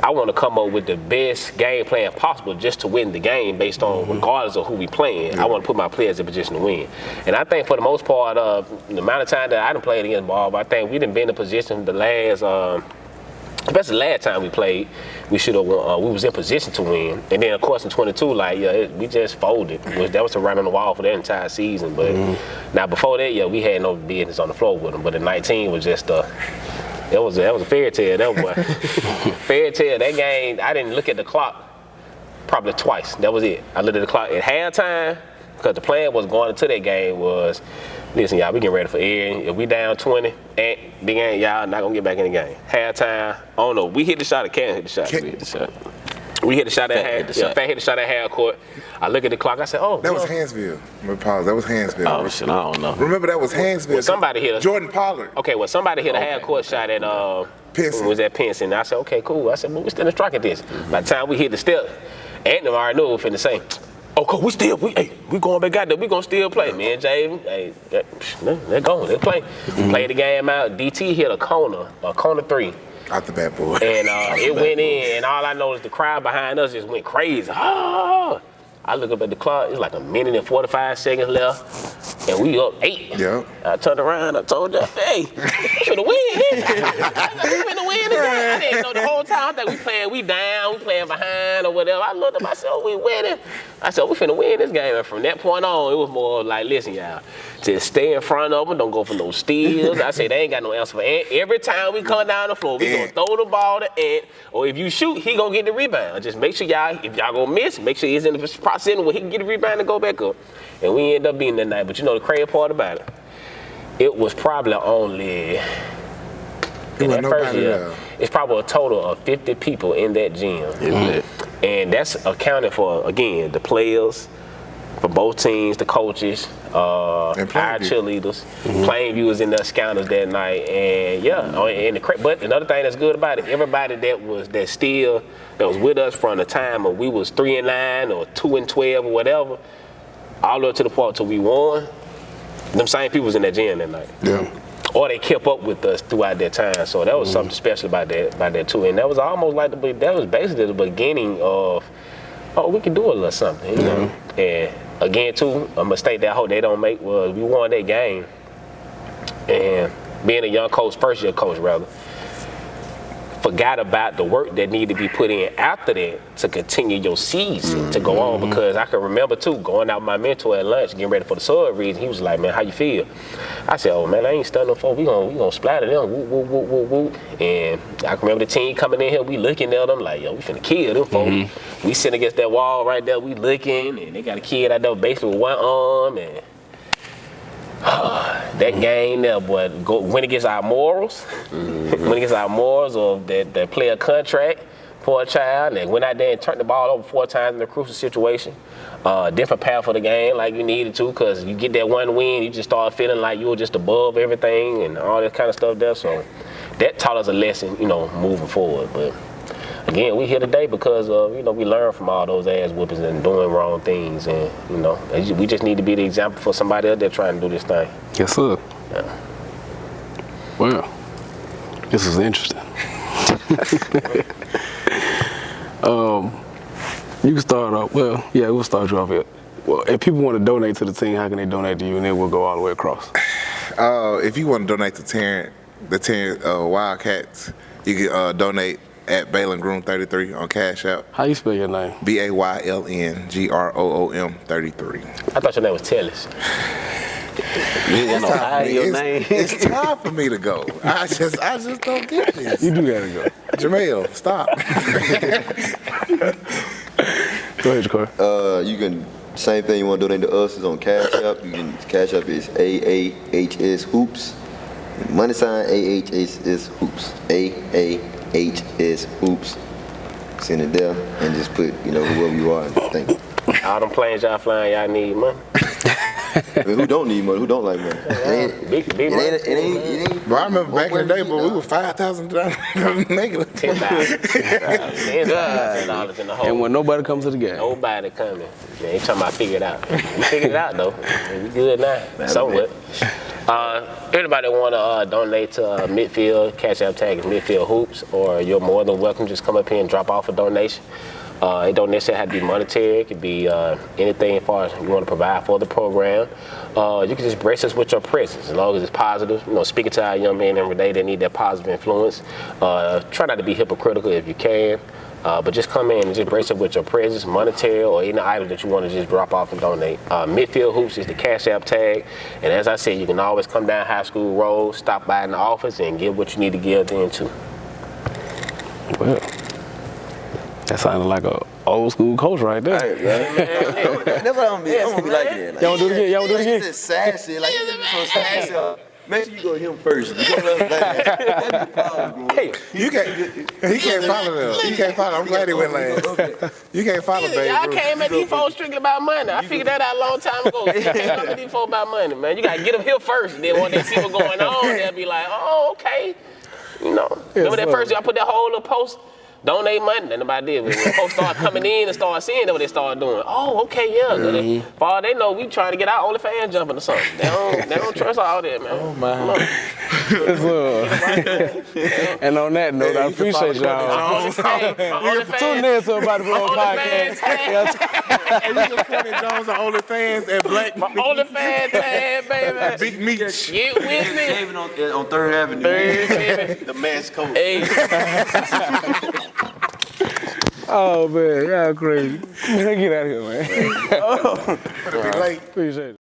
I want to come up with the best game plan possible just to win the game based on regardless of who we playing. I want to put my players in position to win. And I think for the most part, the amount of time that I done played against Bob, I think we done been in position the last, especially the last time we played, we should have won. We was in position to win. And then of course in 22, like we just folded. That was a run on the wall for that entire season. But now before that, yeah, we had no business on the floor with them. But the 19 was just That was a fairy tale, that boy. Fairy tale, that game, I didn't look at the clock probably twice. That was it. I looked at the clock at halftime, because the plan was going into that game was, listen, y'all, we getting ready for air. If we down 20, big game, y'all not going to get back in the game. Halftime, I don't know. We hit the shot or can't hit the shot? We hit the shot. We hit the shot at half. Yeah, Fat hit the shot at half court. I look at the clock. I said, "Oh, that was Hansville." Pause. That was Hansville. Oh shit, I don't know. Remember that was Hansville. Well, somebody hit Jordan Pollard. Okay, well somebody hit a half court shot at Pinson. Was at Pinson. I said, "Okay, cool." I said, "Well, we still in strike at this." By the time we hit the step, Anthem already knew we were finna say, "Oh, cool, we going back out there. We gonna still play." Me and Jay, they're going. They play. Play the game out. DT hit a corner 3. Out the bat, boy. And it went in, and all I know is the crowd behind us just went crazy. Ah! I look up at the clock, it's like 1 minute and 45 seconds left, and we up 8. Yeah. I turned around, I told you, hey, we finna win this. We finna win this. I didn't know the whole time that we playing behind or whatever. I looked at myself, we winning. I said, we finna win this game. And from that point on, it was more like, listen, y'all, just stay in front of them, don't go for no steals. I said, they ain't got no answer for Ant. Every time we come down the floor, we gonna throw the ball to Ant, or if you shoot, he gonna get the rebound. Just make sure y'all, if y'all gonna miss, make sure he's in the process where he can get the rebound and go back up. And we end up beating that night. But you know the crazy part about it? It was probably only, in that first year, it's probably a total of 50 people in that gym. And that's accounting for, again, the players, for both teams, the coaches, our cheerleaders, Plainview was in the scouters that night, and but another thing that's good about it, everybody that was with us from the time of we was 3-9 or 2-12 or whatever, all the way to the point till we won. Them same people was in that gym that night. Yeah. Or they kept up with us throughout that time, so that was something special about that too, and that was almost like that was basically the beginning of, oh, we can do a little something, you know. And again, too, a mistake that I hope they don't make was we won that game, and being a young coach, first year coach rather, forgot about the work that needed to be put in after that to continue your season to go on. Because I can remember too, going out with my mentor at lunch, getting ready for the sub reason. He was like, "Man, how you feel?" I said, "Oh man, I ain't studying for. We gonna splatter them." Whoop, whoop, whoop, whoop, whoop. And I can remember the team coming in here. We looking at them like, "Yo, we finna kill them folks." We sitting against that wall right there. We looking, and they got a kid out there basically with one arm, and that game there, boy, went against our morals. Went against our morals of that player contract for a child, and went out there and turned the ball over 4 times in a crucial situation. Different path for the game like you needed to, because you get that one win, you just start feeling like you were just above everything and all that kind of stuff there. So that taught us a lesson, you know, moving forward. But again, we here today because of, you know, we learned from all those ass whoopings and doing wrong things, and you know, we just need to be the example for somebody else that's trying to do this thing. Yes, sir. Yeah. Well, this is interesting. You can start off. Well, yeah, we'll start you off here. Well, if people want to donate to the team, how can they donate to you, and then we'll go all the way across. If you want to donate to the Wildcats, you can donate at Balin Groom 33 on Cash App. How you spell your name? BAYLNGROOM 33. I thought your name was Tellis. You ain't got no I in your name. It's time for me to go. I just don't get this. You do gotta go. Jamel, stop. Go ahead, Jacory. You can, same thing you want to donate to us is on Cash App. You can, Cash App is AAHS Hoops. Money sign AHS Hoops. AAHS Hoops. Send it there and just put, whoever you are. Thank you. All them planes y'all flying, y'all need money. I mean, who don't need money? Who don't like money? Big money. It ain't. But I remember back in the day, but we were $5,000 negative. $10,000 in the hole. And when nobody comes to the game. Nobody coming. They ain't talking about figure it out. We figured it out though. We good now. Somewhat. Anybody want to donate to Midfield? Cash App tag is Midfield Hoops, or you're more than welcome. Just come up here and drop off a donation. It don't necessarily have to be monetary. It could be anything as far as you want to provide for the program. You can just brace us with your presence as long as it's positive. Speaking to our young men every day, they need that positive influence. Try not to be hypocritical if you can, but just come in and just brace us with your presence, monetary or any item that you want to just drop off and donate. Midfield Hoops is the Cash App tag, and as I said, you can always come down High School Road, stop by in the office, and give what you need to give then too. Well, that sounded like a old school coach right there. That's what I'm gonna be like that. Y'all wanna do it again? Y'all wanna do it again? He's just sassy, like he's so sassy. Make sure you go to him first. You go to us last. That'd be the problem, bro. Hey, He can't follow them. He can't follow. I'm glad he went last. You can't follow, baby. y'all came at these folks strictly about money. I figured that out a long time ago. You can't come at these folks about money, man. You gotta get them here first, and then when they see what's going on, they'll be like, oh, okay. Remember that first year I put that whole little post? Donate money. Then nobody did. When folks start coming in and start seeing that what they start doing. Oh, okay, yeah. For all they know, we trying to get our OnlyFans jumping or something. They don't trust all that, man. Oh, man. And on that note, I appreciate y'all. Tune in to About the Blow podcast. And you can put in Jones on OnlyFans and Black. My OnlyFans tag, baby. Big Meat. Get with me. David on 3rd Avenue. Baby. The man's coat. Hey. Oh, man. Y'all crazy. Get out of here, man. Be late. Appreciate it.